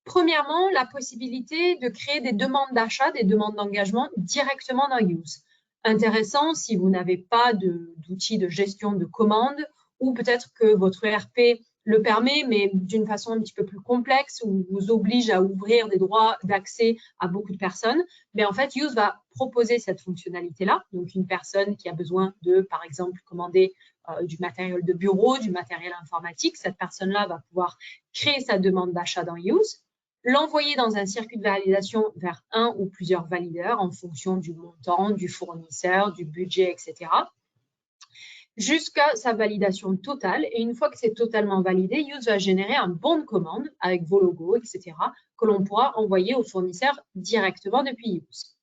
Premièrement, la possibilité de créer des demandes d'achat, des demandes d'engagement directement dans Use. Intéressant si vous n'avez pas d'outils de gestion de commandes ou peut-être que votre ERP le permet, mais d'une façon un petit peu plus complexe ou vous oblige à ouvrir des droits d'accès à beaucoup de personnes. Mais en fait, Use va proposer cette fonctionnalité-là. Donc, une personne qui a besoin de, par exemple, commander du matériel de bureau, du matériel informatique, cette personne-là va pouvoir créer sa demande d'achat dans Use, l'envoyer dans un circuit de validation vers un ou plusieurs valideurs en fonction du montant, du fournisseur, du budget, etc. jusqu'à sa validation totale. Et une fois que c'est totalement validé, Use va générer un bon de commande avec vos logos, etc. que l'on pourra envoyer au fournisseur directement depuis Use.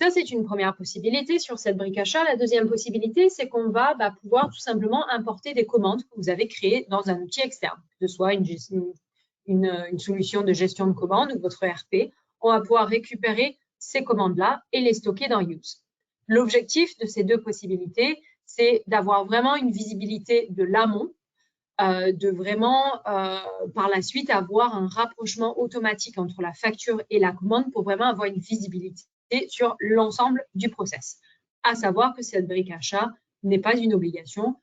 Ça, c'est une première possibilité sur cette brique achat. La deuxième possibilité, c'est qu'on va pouvoir tout simplement importer des commandes que vous avez créées dans un outil externe, que ce soit une solution de gestion de commandes ou votre ERP. On va pouvoir récupérer ces commandes-là et les stocker dans Use. L'objectif de ces deux possibilités, c'est d'avoir vraiment une visibilité de l'amont, de vraiment par la suite avoir un rapprochement automatique entre la facture et la commande pour vraiment avoir une visibilité sur l'ensemble du process. À savoir que cette brique achat n'est pas une obligation.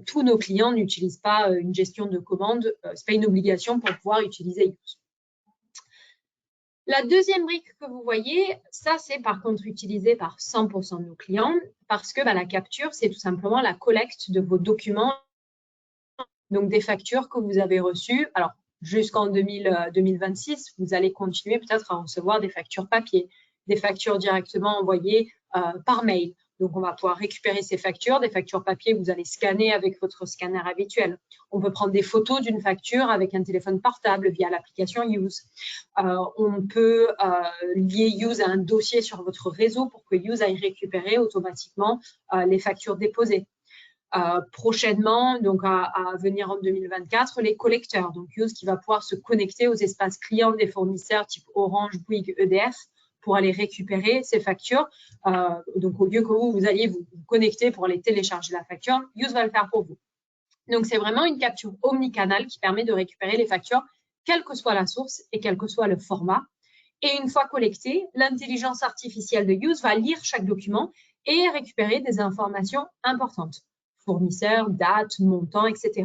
Tous nos clients n'utilisent pas une gestion de commande, ce n'est pas une obligation pour pouvoir utiliser Use. La deuxième brique que vous voyez, ça c'est par contre utilisé par 100% de nos clients parce que la capture, c'est tout simplement la collecte de vos documents, donc des factures que vous avez reçues. Alors, jusqu'en 2026, vous allez continuer peut-être à recevoir des factures papier, des factures directement envoyées par mail. Donc, on va pouvoir récupérer ces factures. Des factures papier, vous allez scanner avec votre scanner habituel. On peut prendre des photos d'une facture avec un téléphone portable via l'application Use. On peut lier Use à un dossier sur votre réseau pour que Use aille récupérer automatiquement les factures déposées. Prochainement, donc à venir en 2024, les collecteurs. Donc, Use qui va pouvoir se connecter aux espaces clients des fournisseurs type Orange, Bouygues, EDF, pour aller récupérer ces factures. Donc, au lieu que vous alliez vous connecter pour aller télécharger la facture, Use va le faire pour vous. Donc, c'est vraiment une capture omnicanal qui permet de récupérer les factures, quelle que soit la source et quel que soit le format. Et une fois collectée, l'intelligence artificielle de Use va lire chaque document et récupérer des informations importantes. Fournisseur, date, montant, etc.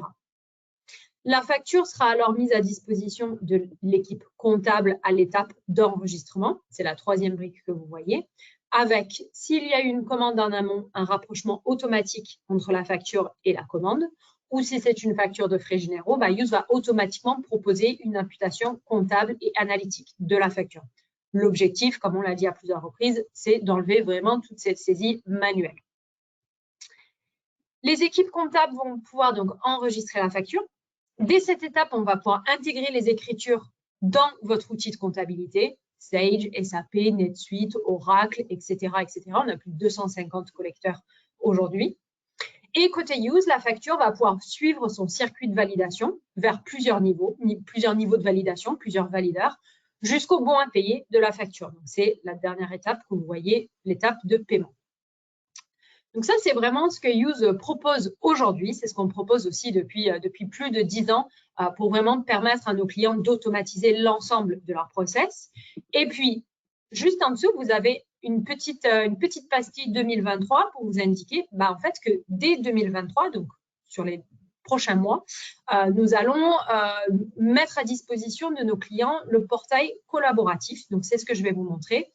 La facture sera alors mise à disposition de l'équipe comptable à l'étape d'enregistrement. C'est la troisième brique que vous voyez. Avec, s'il y a une commande en amont, un rapprochement automatique entre la facture et la commande. Ou si c'est une facture de frais généraux, Use va automatiquement proposer une imputation comptable et analytique de la facture. L'objectif, comme on l'a dit à plusieurs reprises, c'est d'enlever vraiment toute cette saisie manuelle. Les équipes comptables vont pouvoir donc enregistrer la facture. Dès cette étape, on va pouvoir intégrer les écritures dans votre outil de comptabilité, Sage, SAP, NetSuite, Oracle, etc., etc. On a plus de 250 collecteurs aujourd'hui. Et côté Use, la facture va pouvoir suivre son circuit de validation vers plusieurs niveaux de validation, plusieurs valideurs, jusqu'au bon à payer de la facture. Donc, c'est la dernière étape que vous voyez, l'étape de paiement. Donc ça, c'est vraiment ce que Use propose aujourd'hui. C'est ce qu'on propose aussi depuis plus de 10 ans pour vraiment permettre à nos clients d'automatiser l'ensemble de leur process. Et puis, juste en dessous, vous avez une petite pastille 2023 pour vous indiquer en fait que dès 2023, donc sur les prochains mois, nous allons mettre à disposition de nos clients le portail collaboratif. Donc, c'est ce que je vais vous montrer,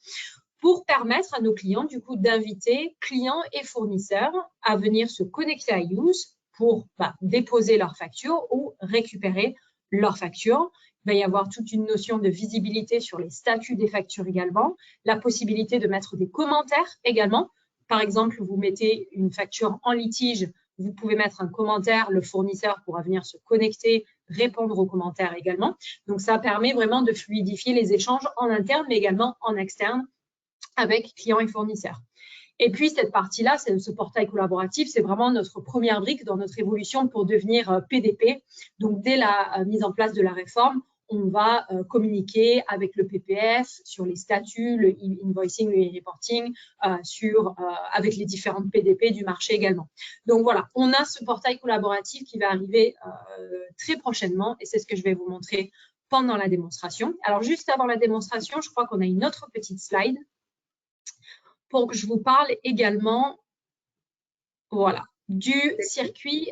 pour permettre à nos clients, du coup, d'inviter clients et fournisseurs à venir se connecter à Use pour déposer leur facture ou récupérer leur facture. Il va y avoir toute une notion de visibilité sur les statuts des factures également, la possibilité de mettre des commentaires également. Par exemple, vous mettez une facture en litige, vous pouvez mettre un commentaire, le fournisseur pourra venir se connecter, répondre aux commentaires également. Donc, ça permet vraiment de fluidifier les échanges en interne, mais également en externe, avec clients et fournisseurs. Et puis, cette partie-là, ce portail collaboratif, c'est vraiment notre première brique dans notre évolution pour devenir PDP. Donc, dès la mise en place de la réforme, on va communiquer avec le PPF sur les statuts, le e-invoicing, le e-reporting, avec les différentes PDP du marché également. Donc, voilà, on a ce portail collaboratif qui va arriver très prochainement et c'est ce que je vais vous montrer pendant la démonstration. Alors, juste avant la démonstration, je crois qu'on a une autre petite slide pour que je vous parle également, voilà, du circuit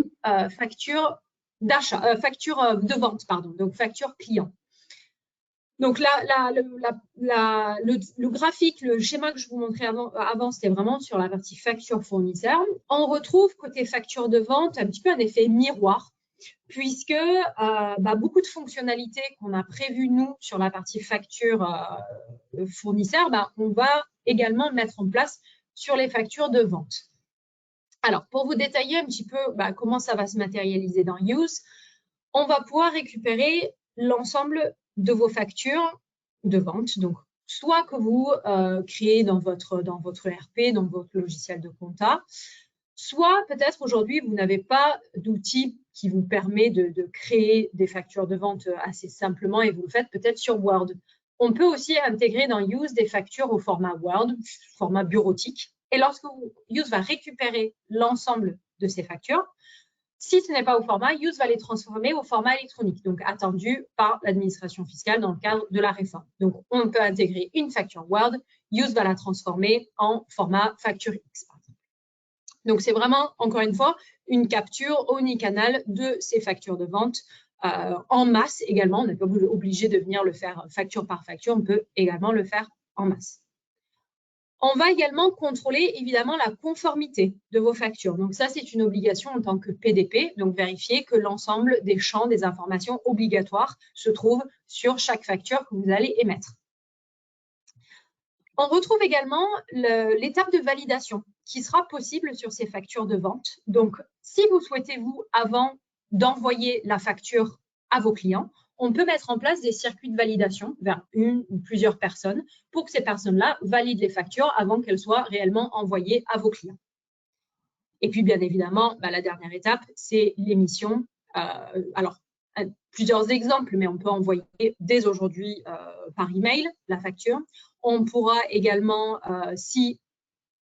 facture d'achat, facture de vente, pardon, donc facture client. Donc là, le graphique, le schéma que je vous montrais avant, c'était vraiment sur la partie facture fournisseur. On retrouve côté facture de vente un petit peu un effet miroir, puisque beaucoup de fonctionnalités qu'on a prévues, nous, sur la partie facture fournisseur, on va également mettre en place sur les factures de vente. Alors, pour vous détailler un petit peu comment ça va se matérialiser dans Use, on va pouvoir récupérer l'ensemble de vos factures de vente, donc soit que vous créez dans votre ERP, dans votre logiciel de compta, soit peut-être aujourd'hui, vous n'avez pas d'outil qui vous permet de créer des factures de vente assez simplement et vous le faites peut-être sur Word. On peut aussi intégrer dans Use des factures au format Word, format bureautique. Et lorsque Use va récupérer l'ensemble de ces factures, si ce n'est pas au format, Use va les transformer au format électronique, donc attendu par l'administration fiscale dans le cadre de la réforme. Donc, on peut intégrer une facture Word, Use va la transformer en format facture X, par exemple. Donc, c'est vraiment, encore une fois, une capture omnicanal de ces factures de vente en masse également. On n'est pas obligé de venir le faire facture par facture, on peut également le faire en masse. On va également contrôler évidemment la conformité de vos factures. Donc ça, c'est une obligation en tant que PDP, donc vérifier que l'ensemble des champs des informations obligatoires se trouvent sur chaque facture que vous allez émettre. On retrouve également l'étape de validation qui sera possible sur ces factures de vente. Donc, si vous souhaitez, vous, avant d'envoyer la facture à vos clients, on peut mettre en place des circuits de validation vers une ou plusieurs personnes pour que ces personnes-là valident les factures avant qu'elles soient réellement envoyées à vos clients. Et puis, bien évidemment, la dernière étape, c'est l'émission. Alors, plusieurs exemples, mais on peut envoyer dès aujourd'hui par email la facture. On pourra également, si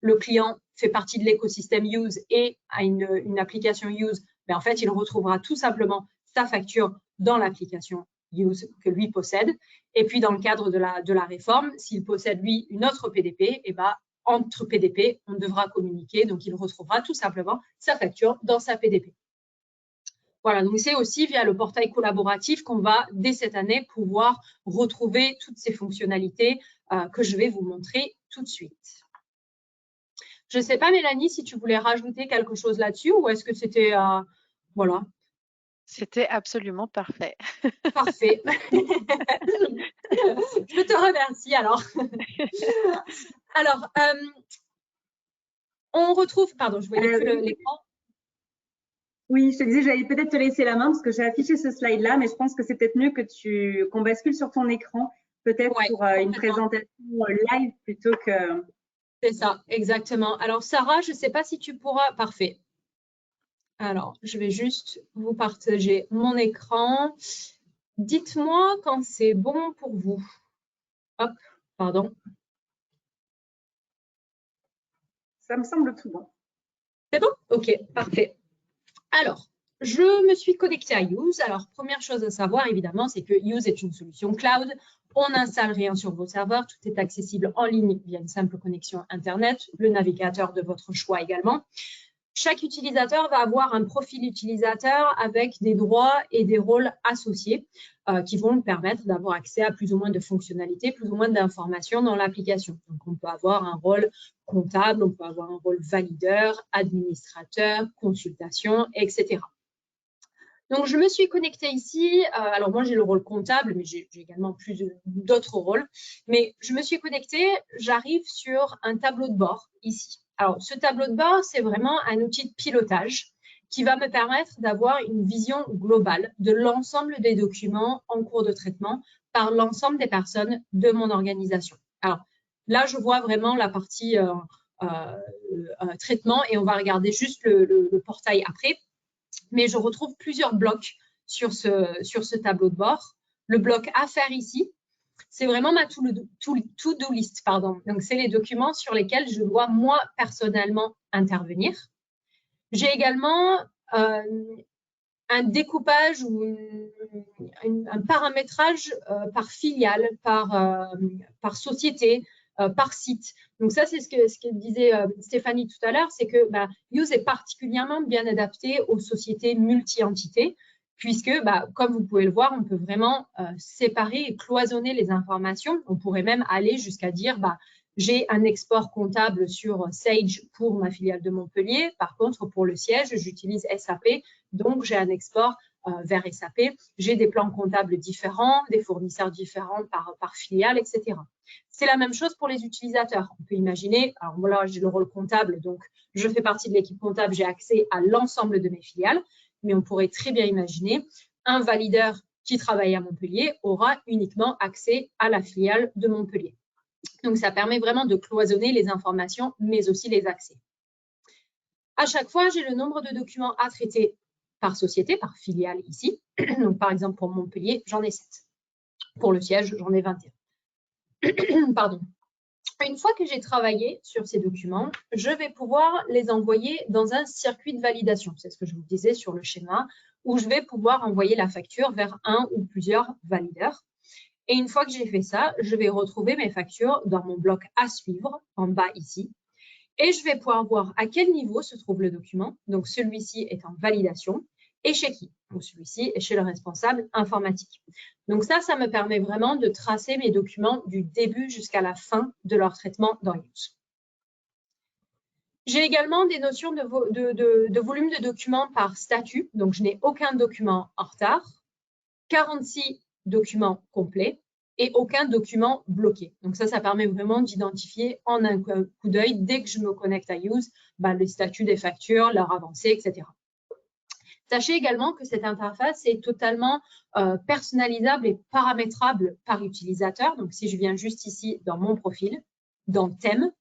le client fait partie de l'écosystème Use et a une application Use, en fait, il retrouvera tout simplement sa facture dans l'application Use que lui possède. Et puis, dans le cadre de la réforme, s'il possède, lui, une autre PDP, entre PDP, on devra communiquer. Donc, il retrouvera tout simplement sa facture dans sa PDP. Voilà, donc c'est aussi via le portail collaboratif qu'on va, dès cette année, pouvoir retrouver toutes ces fonctionnalités que je vais vous montrer tout de suite. Je ne sais pas, Mélanie, si tu voulais rajouter quelque chose là-dessus ou est-ce que c'était… voilà. C'était absolument parfait. Parfait. Je te remercie alors. Alors, on retrouve… Pardon, je voyais plus l'écran. Oui, je te disais, j'allais peut-être te laisser la main parce que j'ai affiché ce slide-là, mais je pense que c'est peut-être mieux que qu'on bascule sur ton écran, peut-être pour une présentation live plutôt que… C'est ça, exactement. Alors, Sarah, je ne sais pas si tu pourras… Parfait. Alors, je vais juste vous partager mon écran. Dites-moi quand c'est bon pour vous. Hop, pardon. Ça me semble tout bon. C'est bon? OK, parfait. Alors, je me suis connectée à Use. Alors, première chose à savoir, évidemment, c'est que Use est une solution cloud. On n'installe rien sur vos serveurs. Tout est accessible en ligne via une simple connexion Internet, le navigateur de votre choix également. Chaque utilisateur va avoir un profil utilisateur avec des droits et des rôles associés qui vont lui permettre d'avoir accès à plus ou moins de fonctionnalités, plus ou moins d'informations dans l'application. Donc, on peut avoir un rôle comptable, on peut avoir un rôle valideur, administrateur, consultation, etc. Donc, je me suis connectée ici. Alors, moi, j'ai le rôle comptable, mais j'ai également plus d'autres rôles. Mais je me suis connectée, j'arrive sur un tableau de bord ici. Alors, ce tableau de bord, c'est vraiment un outil de pilotage qui va me permettre d'avoir une vision globale de l'ensemble des documents en cours de traitement par l'ensemble des personnes de mon organisation. Alors, là, je vois vraiment la partie traitement et on va regarder juste le portail après. Mais je retrouve plusieurs blocs sur ce tableau de bord. Le bloc affaires ici, c'est vraiment ma to-do list, pardon. Donc, c'est les documents sur lesquels je dois, moi, personnellement, intervenir. J'ai également un découpage ou un paramétrage par filiale, par société, par site. Donc ça, c'est ce que disait Stéphanie tout à l'heure, c'est que Use est particulièrement bien adapté aux sociétés multi-entités, puisque, comme vous pouvez le voir, on peut vraiment séparer et cloisonner les informations. On pourrait même aller jusqu'à dire, j'ai un export comptable sur Sage pour ma filiale de Montpellier. Par contre, pour le siège, j'utilise SAP, donc j'ai un export vers SAP. J'ai des plans comptables différents, des fournisseurs différents par filiale, etc. C'est la même chose pour les utilisateurs. On peut imaginer, alors voilà, j'ai le rôle comptable, donc je fais partie de l'équipe comptable, j'ai accès à l'ensemble de mes filiales, mais on pourrait très bien imaginer un valideur qui travaille à Montpellier aura uniquement accès à la filiale de Montpellier. Donc, ça permet vraiment de cloisonner les informations, mais aussi les accès. À chaque fois, j'ai le nombre de documents à traiter par société, par filiale ici. Donc, par exemple, pour Montpellier, j'en ai 7. Pour le siège, j'en ai 21. Pardon. Une fois que j'ai travaillé sur ces documents, je vais pouvoir les envoyer dans un circuit de validation. C'est ce que je vous disais sur le schéma, où je vais pouvoir envoyer la facture vers un ou plusieurs valideurs. Et une fois que j'ai fait ça, je vais retrouver mes factures dans mon bloc à suivre, en bas ici. Et je vais pouvoir voir à quel niveau se trouve le document. Donc, celui-ci est en validation. Et chez qui? Donc, celui-ci est chez le responsable informatique. Donc, ça me permet vraiment de tracer mes documents du début jusqu'à la fin de leur traitement dans Use. J'ai également des notions de volume de documents par statut. Donc, je n'ai aucun document en retard, 46 documents complets et aucun document bloqué. Donc, ça permet vraiment d'identifier en un coup d'œil, dès que je me connecte à Use, le statut des factures, leur avancée, etc. Sachez également que cette interface est totalement personnalisable et paramétrable par utilisateur. Donc, si je viens juste ici dans mon profil, dans Thème,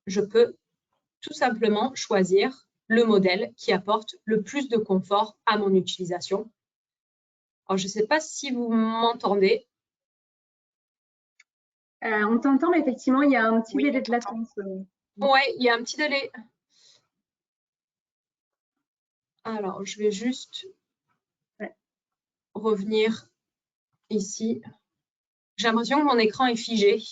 je peux tout simplement choisir le modèle qui apporte le plus de confort à mon utilisation. Alors, je ne sais pas si vous m'entendez. On t'entend, mais effectivement, il y a un petit délai de latence. Oui, il y a un petit délai. Alors, je vais juste revenir ici. J'ai l'impression que mon écran est figé.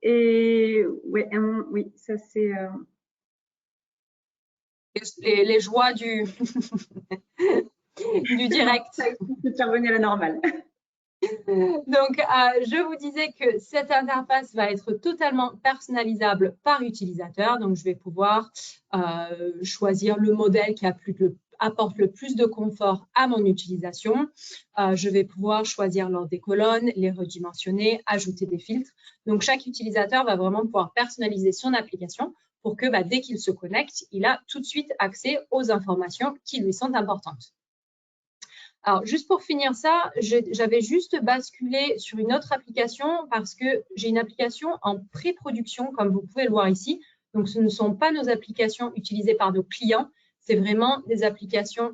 Et oui, ça c'est… les joies du, du direct. C'est revenu à la normale. Donc, je vous disais que cette interface va être totalement personnalisable par utilisateur. Donc, je vais pouvoir choisir le modèle qui apporte le plus de confort à mon utilisation. Je vais pouvoir choisir l'ordre des colonnes, les redimensionner, ajouter des filtres. Donc, chaque utilisateur va vraiment pouvoir personnaliser son application pour que dès qu'il se connecte, il a tout de suite accès aux informations qui lui sont importantes. Alors, juste pour finir ça, j'avais juste basculé sur une autre application parce que j'ai une application en pré-production, comme vous pouvez le voir ici. Donc, ce ne sont pas nos applications utilisées par nos clients, c'est vraiment des applications…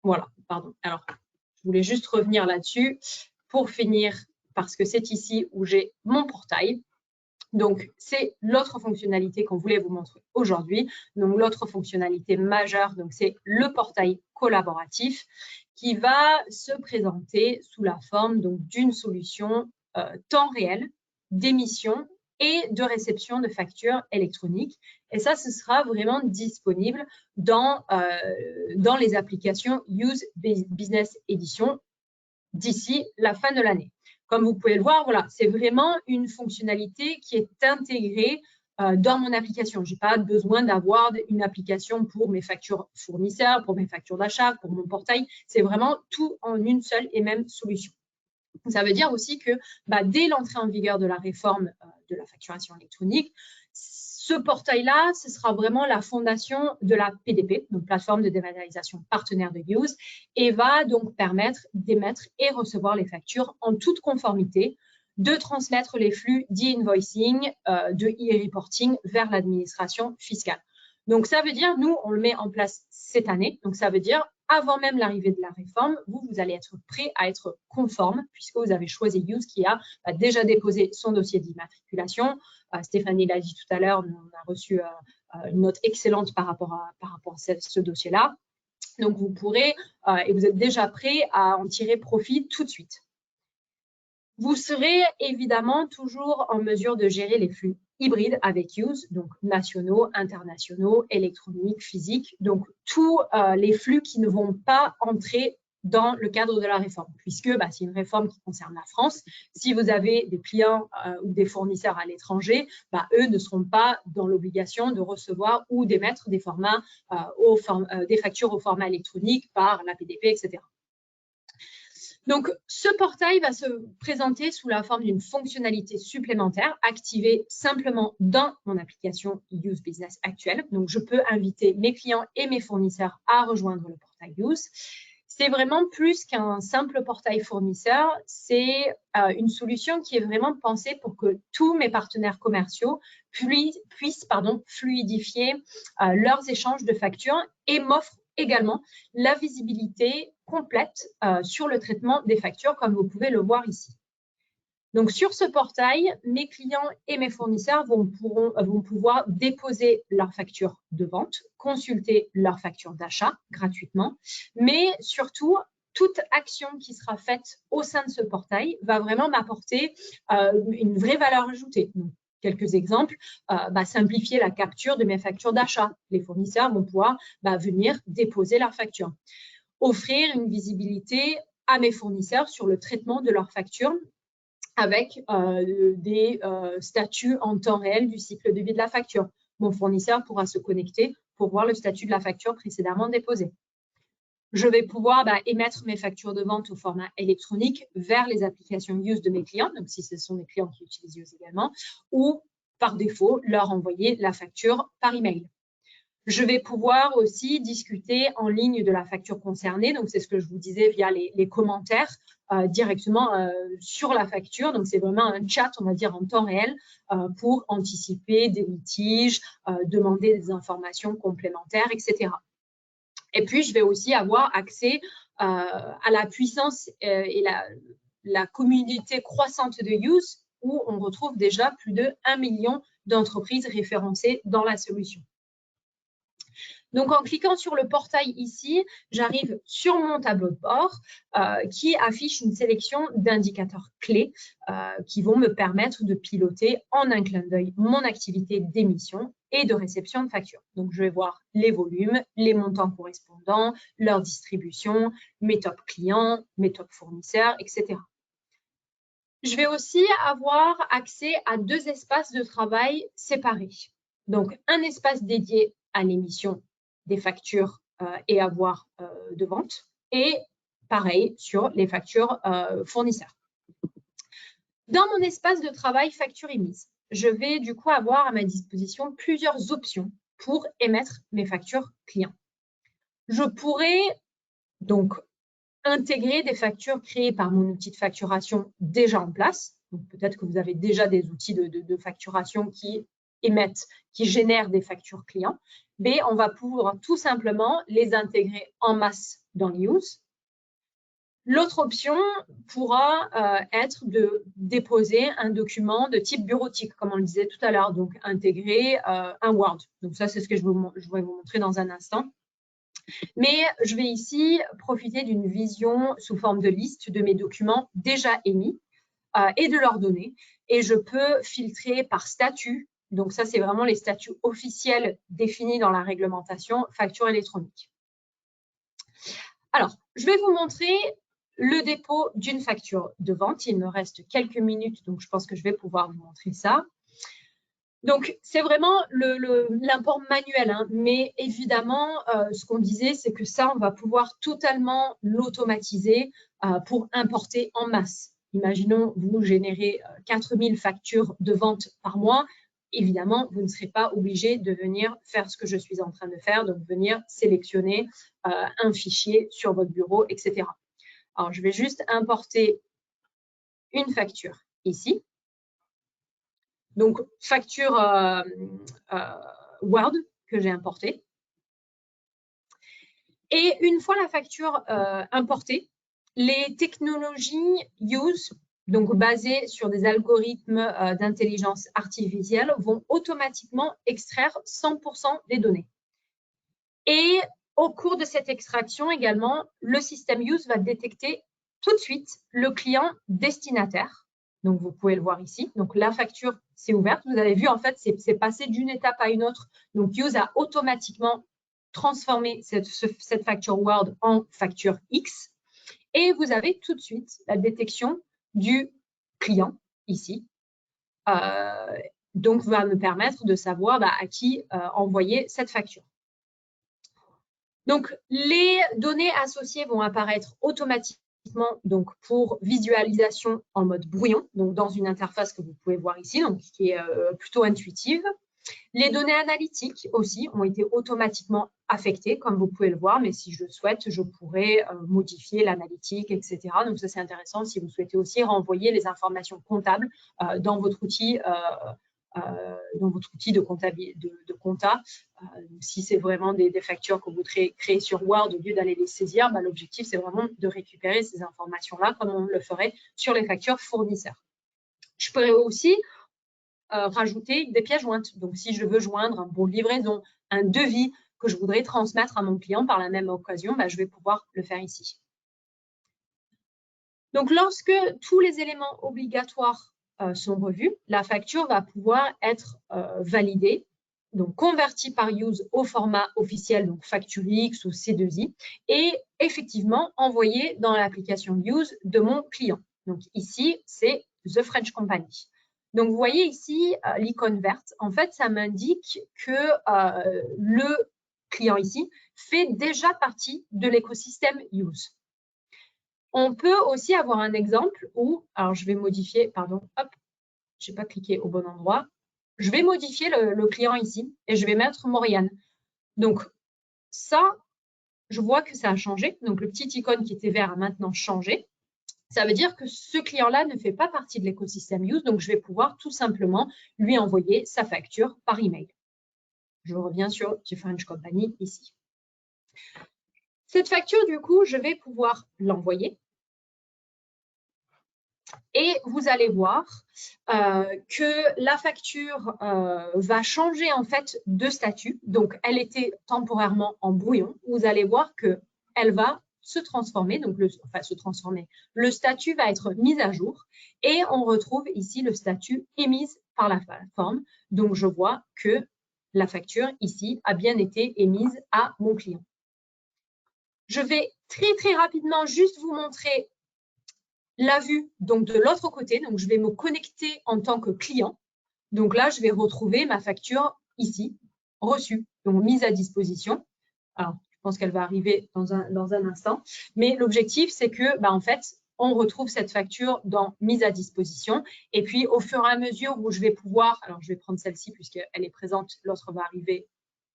Voilà, pardon. Alors, je voulais juste revenir là-dessus pour finir parce que c'est ici où j'ai mon portail. Donc, c'est l'autre fonctionnalité qu'on voulait vous montrer aujourd'hui. Donc, l'autre fonctionnalité majeure, donc c'est le portail collaboratif qui va se présenter sous la forme d'une solution temps réel d'émission et de réception de factures électroniques. Et ça, ce sera vraiment disponible dans les applications Use Business Edition d'ici la fin de l'année. Comme vous pouvez le voir, voilà, c'est vraiment une fonctionnalité qui est intégrée dans mon application. Je n'ai pas besoin d'avoir une application pour mes factures fournisseurs, pour mes factures d'achat, pour mon portail. C'est vraiment tout en une seule et même solution. Ça veut dire aussi que dès l'entrée en vigueur de la réforme de la facturation électronique, ce portail-là, ce sera vraiment la fondation de la PDP, donc plateforme de dématérialisation partenaire de Use, et va donc permettre d'émettre et recevoir les factures en toute conformité, de transmettre les flux d'e-invoicing, de e-reporting vers l'administration fiscale. Donc, ça veut dire, nous, on le met en place cette année. Donc, ça veut dire, avant même l'arrivée de la réforme, vous allez être prêt à être conforme puisque vous avez choisi Use qui a déjà déposé son dossier d'immatriculation. Stéphanie l'a dit tout à l'heure, on a reçu une note excellente par rapport à ce dossier-là. Donc, vous pourrez, et vous êtes déjà prêt à en tirer profit tout de suite. Vous serez évidemment toujours en mesure de gérer les flux hybrides avec Use, donc nationaux, internationaux, électroniques, physiques, donc tous les flux qui ne vont pas entrer dans le cadre de la réforme, puisque c'est une réforme qui concerne la France. Si vous avez des clients ou des fournisseurs à l'étranger, eux ne seront pas dans l'obligation de recevoir ou d'émettre des formats, des factures au format électronique par la PDP, etc. Donc, ce portail va se présenter sous la forme d'une fonctionnalité supplémentaire activée simplement dans mon application Use Business actuelle. Donc, je peux inviter mes clients et mes fournisseurs à rejoindre le portail Use. C'est vraiment plus qu'un simple portail fournisseur, c'est une solution qui est vraiment pensée pour que tous mes partenaires commerciaux puissent fluidifier leurs échanges de factures et m'offrent également la visibilité complète sur le traitement des factures, comme vous pouvez le voir ici. Donc, sur ce portail, mes clients et mes fournisseurs vont pouvoir déposer leurs factures de vente, consulter leurs factures d'achat gratuitement, mais surtout, toute action qui sera faite au sein de ce portail va vraiment m'apporter une vraie valeur ajoutée. Donc, quelques exemples, simplifier la capture de mes factures d'achat. Les fournisseurs vont pouvoir venir déposer leurs factures. Offrir une visibilité à mes fournisseurs sur le traitement de leurs factures avec des statuts en temps réel du cycle de vie de la facture. Mon fournisseur pourra se connecter pour voir le statut de la facture précédemment déposée. Je vais pouvoir émettre mes factures de vente au format électronique vers les applications Use de mes clients, donc si ce sont mes clients qui utilisent Use également, ou par défaut, leur envoyer la facture par email. Je vais pouvoir aussi discuter en ligne de la facture concernée. Donc, c'est ce que je vous disais via les commentaires directement sur la facture. Donc, c'est vraiment un chat, on va dire, en temps réel pour anticiper des litiges, demander des informations complémentaires, etc. Et puis, je vais aussi avoir accès à la puissance et la communauté croissante de Use où on retrouve déjà plus de 1 million d'entreprises référencées dans la solution. Donc, en cliquant sur le portail ici, j'arrive sur mon tableau de bord qui affiche une sélection d'indicateurs clés qui vont me permettre de piloter en un clin d'œil mon activité d'émission et de réception de factures. Donc, je vais voir les volumes, les montants correspondants, leur distribution, mes top clients, mes top fournisseurs, etc. Je vais aussi avoir accès à 2 espaces de travail séparés. Donc, un espace dédié à l'émission des factures et avoirs de vente et pareil sur les factures fournisseurs. Dans mon espace de travail facture émise, je vais du coup avoir à ma disposition plusieurs options pour émettre mes factures clients. Je pourrais donc intégrer des factures créées par mon outil de facturation déjà en place. Donc peut-être que vous avez déjà des outils de facturation qui émettent, qui génèrent des factures clients. Mais on va pouvoir tout simplement les intégrer en masse dans Use. L'autre option pourra être de déposer un document de type bureautique, comme on le disait tout à l'heure, donc intégrer un Word. Donc ça, c'est ce que je vais vous montrer dans un instant. Mais je vais ici profiter d'une vision sous forme de liste de mes documents déjà émis et de leurs données. Et je peux filtrer par statut. Donc ça, c'est vraiment les statuts officiels définis dans la réglementation facture électronique. Alors, je vais vous montrer le dépôt d'une facture de vente. Il me reste quelques minutes, donc je pense que je vais pouvoir vous montrer ça. Donc, c'est vraiment l'import manuel, hein, mais évidemment, ce qu'on disait, c'est que ça, on va pouvoir totalement l'automatiser pour importer en masse. Imaginons, vous générez 4000 factures de vente par mois. Évidemment, vous ne serez pas obligé de venir faire ce que je suis en train de faire, donc venir sélectionner un fichier sur votre bureau, etc. Alors, je vais juste importer une facture ici. Donc, facture Word que j'ai importée. Et une fois la facture importée, les technologies Use, donc basées sur des algorithmes d'intelligence artificielle, vont automatiquement extraire 100% des données. Et au cours de cette extraction également, le système Use va détecter tout de suite le client destinataire. Donc, vous pouvez le voir ici. Donc, la facture s'est ouverte. Vous avez vu, en fait, c'est passé d'une étape à une autre. Donc, Use a automatiquement transformé cette facture Word en facture X. Et vous avez tout de suite la détection du client ici. Donc, va me permettre de savoir à qui envoyer cette facture. Donc, les données associées vont apparaître automatiquement donc pour visualisation en mode brouillon, donc dans une interface que vous pouvez voir ici, donc qui est plutôt intuitive. Les données analytiques aussi ont été automatiquement affectées, comme vous pouvez le voir, mais si je le souhaite, je pourrais modifier l'analytique, etc. Donc ça, c'est intéressant si vous souhaitez aussi renvoyer les informations comptables dans votre outil de compta. Si c'est vraiment des factures que vous créez sur Word, au lieu d'aller les saisir, l'objectif, c'est vraiment de récupérer ces informations-là comme on le ferait sur les factures fournisseurs. Je pourrais aussi rajouter des pièces jointes. Donc, si je veux joindre un bon de livraison, un devis que je voudrais transmettre à mon client par la même occasion, je vais pouvoir le faire ici. Donc, lorsque tous les éléments obligatoires sont revus, la facture va pouvoir être validée, donc convertie par Use au format officiel, donc facture X ou C2I, et effectivement envoyée dans l'application Use de mon client. Donc ici, c'est The French Company. Donc vous voyez ici l'icône verte. En fait, ça m'indique que le client ici fait déjà partie de l'écosystème Use. On peut aussi avoir un exemple où, alors je vais modifier, pardon, hop, je n'ai pas cliqué au bon endroit. Je vais modifier le client ici et je vais mettre Mauriane. Donc ça, je vois que ça a changé. Donc le petit icône qui était vert a maintenant changé. Ça veut dire que ce client-là ne fait pas partie de l'écosystème Use, donc je vais pouvoir tout simplement lui envoyer sa facture par email. Je reviens sur The French Company ici. Cette facture, du coup, je vais pouvoir l'envoyer. Et vous allez voir que la facture va changer en fait de statut. Donc, elle était temporairement en brouillon. Vous allez voir qu'elle va se transformer, donc le statut va être mis à jour et on retrouve ici le statut émise par la plateforme. Donc, je vois que la facture ici a bien été émise à mon client. Je vais très rapidement juste vous montrer la vue donc de l'autre côté. Donc, je vais me connecter en tant que client. Donc là, je vais retrouver ma facture ici, reçue, donc mise à disposition. Alors, je pense qu'elle va arriver dans un instant. Mais l'objectif, c'est que, en fait, on retrouve cette facture dans mise à disposition. Et puis, au fur et à mesure où je vais pouvoir, alors je vais prendre celle-ci puisqu'elle est présente, l'autre va arriver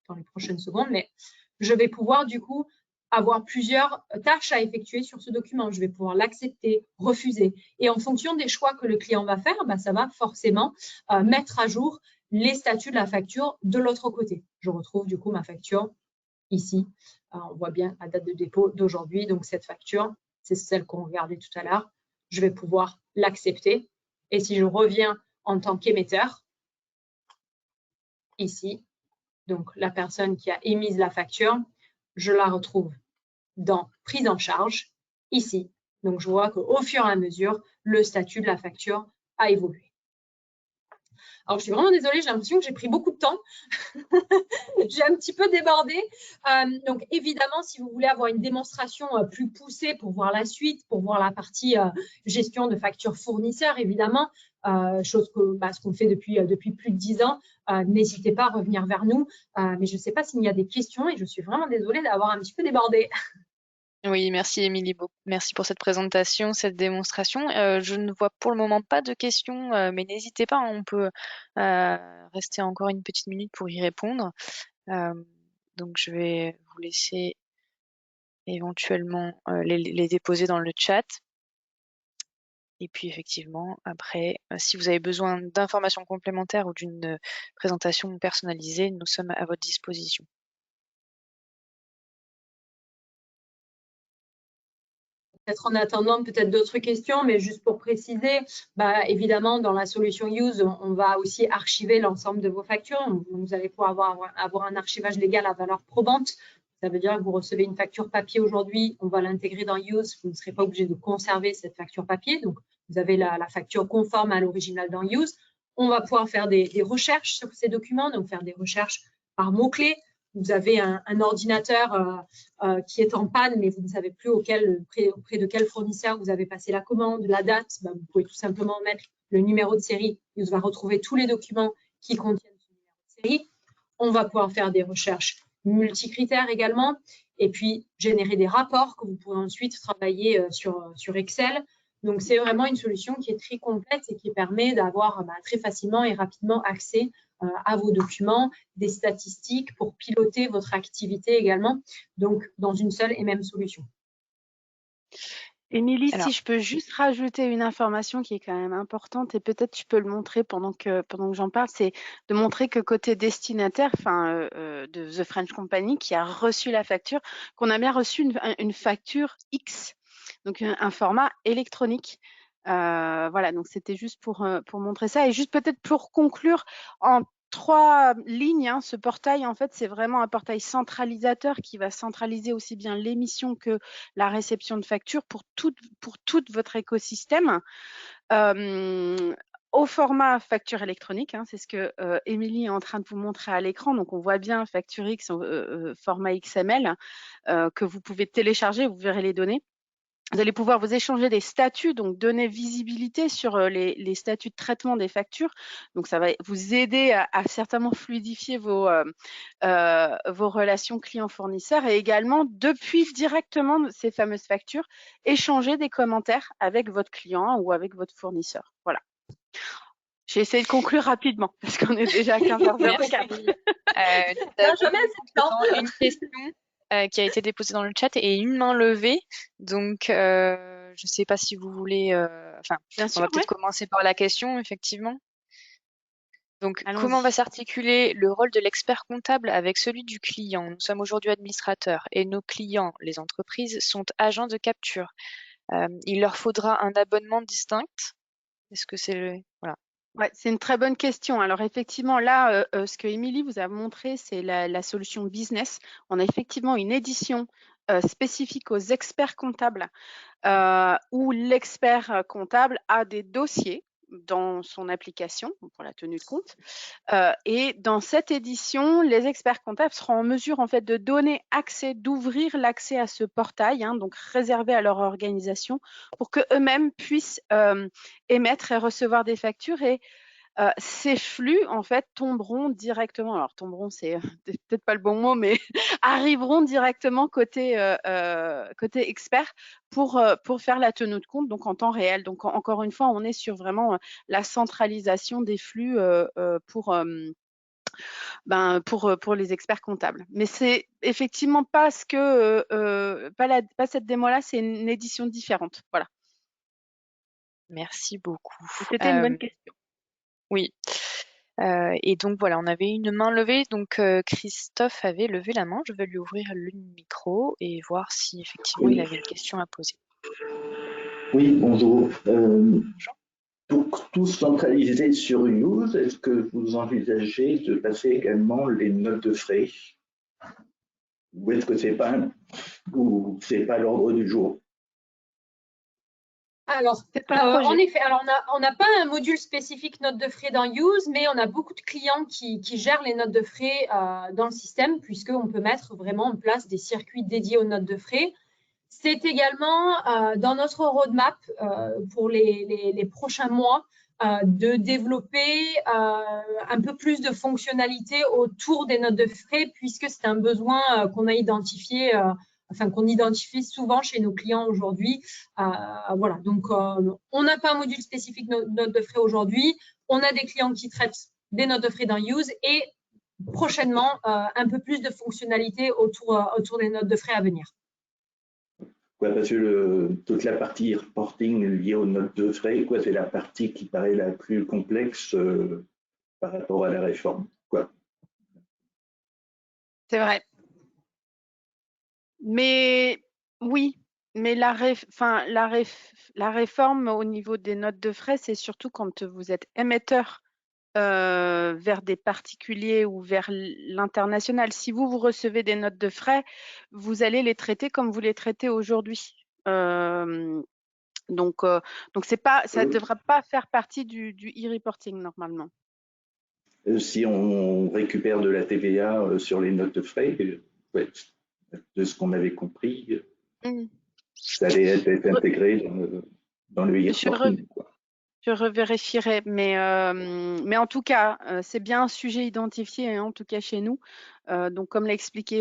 dans les prochaines secondes, mais je vais pouvoir du coup avoir plusieurs tâches à effectuer sur ce document. Je vais pouvoir l'accepter, refuser. Et en fonction des choix que le client va faire, ça va forcément mettre à jour les statuts de la facture de l'autre côté. Je retrouve du coup ma facture ici. On voit bien la date de dépôt d'aujourd'hui. Donc, cette facture, c'est celle qu'on regardait tout à l'heure. Je vais pouvoir l'accepter. Et si je reviens en tant qu'émetteur, ici, donc la personne qui a émise la facture, je la retrouve dans prise en charge, ici. Donc, je vois qu'au fur et à mesure, le statut de la facture a évolué. Alors, je suis vraiment désolée, j'ai l'impression que j'ai pris beaucoup de temps. J'ai un petit peu débordé. Donc, évidemment, si vous voulez avoir une démonstration plus poussée pour voir la suite, pour voir la partie gestion de factures fournisseurs, évidemment, chose que ce qu'on fait depuis plus de 10 ans, n'hésitez pas à revenir vers nous. Mais je ne sais pas s'il y a des questions et je suis vraiment désolée d'avoir un petit peu débordé. Oui, merci Émilie, merci pour cette présentation, cette démonstration. Je ne vois pour le moment pas de questions, mais n'hésitez pas, on peut rester encore une petite minute pour y répondre. Donc je vais vous laisser éventuellement les déposer dans le chat. Et puis effectivement, après, si vous avez besoin d'informations complémentaires ou d'une présentation personnalisée, nous sommes à votre disposition. Peut-être en attendant, peut-être d'autres questions, mais juste pour préciser, évidemment, dans la solution Use, on va aussi archiver l'ensemble de vos factures. Vous allez pouvoir avoir un archivage légal à valeur probante. Ça veut dire que vous recevez une facture papier aujourd'hui, on va l'intégrer dans Use. Vous ne serez pas obligé de conserver cette facture papier. Donc, vous avez la facture conforme à l'original dans Use. On va pouvoir faire des recherches sur ces documents, donc faire des recherches par mots-clés. Vous avez un ordinateur qui est en panne, mais vous ne savez plus auprès de quel fournisseur vous avez passé la commande, la date, vous pouvez tout simplement mettre le numéro de série. Il va retrouver tous les documents qui contiennent ce numéro de série. On va pouvoir faire des recherches multicritères également, et puis générer des rapports que vous pourrez ensuite travailler sur Excel. Donc, c'est vraiment une solution qui est très complète et qui permet d'avoir très facilement et rapidement accès à vos documents, des statistiques pour piloter votre activité également, donc dans une seule et même solution. Émilie, si je peux juste rajouter une information qui est quand même importante et peut-être tu peux le montrer pendant que j'en parle, c'est de montrer que côté destinataire, de The French Company qui a reçu la facture, qu'on a bien reçu une facture X, donc un format électronique. Voilà, donc c'était juste pour montrer ça. Et juste peut-être pour conclure, en 3 lignes, ce portail, en fait, c'est vraiment un portail centralisateur qui va centraliser aussi bien l'émission que la réception de factures pour tout votre écosystème. Au format facture électronique, c'est ce que Émilie est en train de vous montrer à l'écran. Donc, on voit bien Facture X, format XML, que vous pouvez télécharger, vous verrez les données. Vous allez pouvoir vous échanger des statuts, donc donner visibilité sur les statuts de traitement des factures. Donc, ça va vous aider à certainement fluidifier vos relations clients-fournisseurs et également, depuis directement ces fameuses factures, échanger des commentaires avec votre client ou avec votre fournisseur. Voilà. J'ai essayé de conclure rapidement parce qu'on est déjà à 15h04. Une question qui a été déposée dans le chat et une main levée. Donc, je ne sais pas si vous voulez... on va peut-être commencer par la question, effectivement. Donc, comment va s'articuler le rôle de l'expert comptable avec celui du client? Nous sommes aujourd'hui administrateurs et nos clients, les entreprises, sont agents de capture. Il leur faudra un abonnement distinct. Est-ce que c'est voilà. Ouais, c'est une très bonne question. Alors effectivement, là, ce que Émilie vous a montré, c'est la solution business. On a effectivement une édition spécifique aux experts comptables où l'expert comptable a des dossiers dans son application pour la tenue de compte. Et dans cette édition, les experts comptables seront en mesure en fait de donner accès, d'ouvrir l'accès à ce portail, donc réservé à leur organisation, pour que eux-mêmes puissent émettre et recevoir des factures. Et ces flux, en fait, tomberont directement, alors tomberont, c'est peut-être pas le bon mot, mais arriveront directement côté expert pour faire la tenue de compte, donc en temps réel. Donc, encore une fois, on est sur vraiment la centralisation des flux pour les experts comptables. Mais c'est effectivement pas ce que, pas cette démo-là, c'est une édition différente. Voilà. Merci beaucoup. C'était une bonne question. Oui. Et donc voilà, on avait une main levée, donc Christophe avait levé la main. Je vais lui ouvrir le micro et voir si effectivement il avait une question à poser. Oui, bonjour. Pour tout centraliser sur Use, est-ce que vous envisagez de passer également les notes de frais? Ou est-ce que c'est pas l'ordre du jour? Alors, en effet, alors on n'a pas un module spécifique notes de frais dans Use, mais on a beaucoup de clients qui gèrent les notes de frais dans le système, puisqu'on peut mettre vraiment en place des circuits dédiés aux notes de frais. C'est également dans notre roadmap pour les prochains mois de développer un peu plus de fonctionnalités autour des notes de frais, puisque c'est un besoin qu'on a identifié qu'on identifie souvent chez nos clients aujourd'hui. Voilà, donc on n'a pas un module spécifique notes de frais aujourd'hui. On a des clients qui traitent des notes de frais dans Use et prochainement un peu plus de fonctionnalités autour des notes de frais à venir. Ouais, parce que toute la partie reporting liée aux notes de frais, c'est la partie qui paraît la plus complexe par rapport à la réforme. C'est vrai. Mais oui, mais la réforme au niveau des notes de frais, c'est surtout quand vous êtes émetteur vers des particuliers ou vers l'international. Si vous recevez des notes de frais, vous allez les traiter comme vous les traitez aujourd'hui. Donc c'est pas, ça ne devra pas faire partie du e-reporting normalement. Si on récupère de la TVA sur les notes de frais, de ce qu'on avait compris, ça allait être intégré dans le e-reporting. Je revérifierai, mais en tout cas, c'est bien un sujet identifié, en tout cas chez nous. Donc, comme l'a expliqué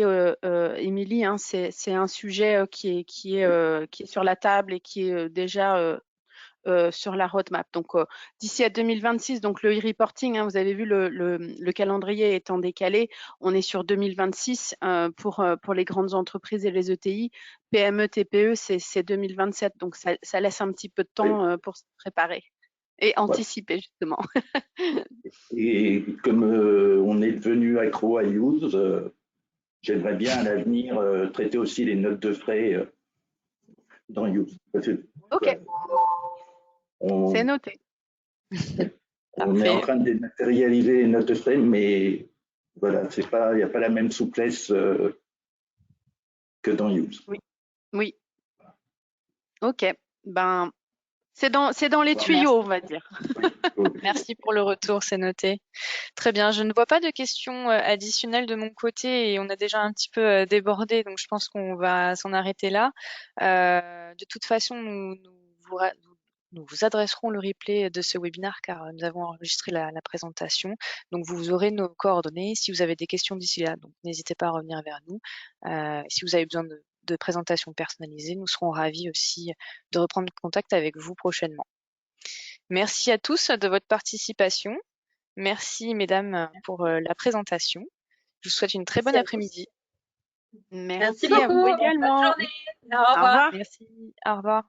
Émilie, c'est un sujet qui est sur la table et qui est déjà sur la roadmap. Donc, d'ici à 2026, donc le e-reporting, vous avez vu le calendrier étant décalé, on est sur 2026 pour les grandes entreprises et les ETI. PME, TPE, c'est 2027, donc ça laisse un petit peu de temps pour se préparer et anticiper justement. Et comme on est devenu accro à Use, j'aimerais bien à l'avenir traiter aussi les notes de frais dans Use. Ok. C'est noté. On est en train de dématérialiser les notes de frais, mais voilà, il n'y a pas la même souplesse que dans Use. Oui. Ok. Ben, c'est dans les tuyaux, on va dire. Merci pour le retour, c'est noté. Très bien, je ne vois pas de questions additionnelles de mon côté et on a déjà un petit peu débordé, donc je pense qu'on va s'en arrêter là. De toute façon, nous vous adresserons le replay de ce webinaire car nous avons enregistré la présentation. Donc, vous aurez nos coordonnées. Si vous avez des questions d'ici là, donc n'hésitez pas à revenir vers nous. Si vous avez besoin de présentations personnalisées, nous serons ravis aussi de reprendre contact avec vous prochainement. Merci à tous de votre participation. Merci, mesdames, pour la présentation. Je vous souhaite une très bonne après-midi. Merci beaucoup. À vous également. Bonne journée. Au revoir. Merci. Au revoir.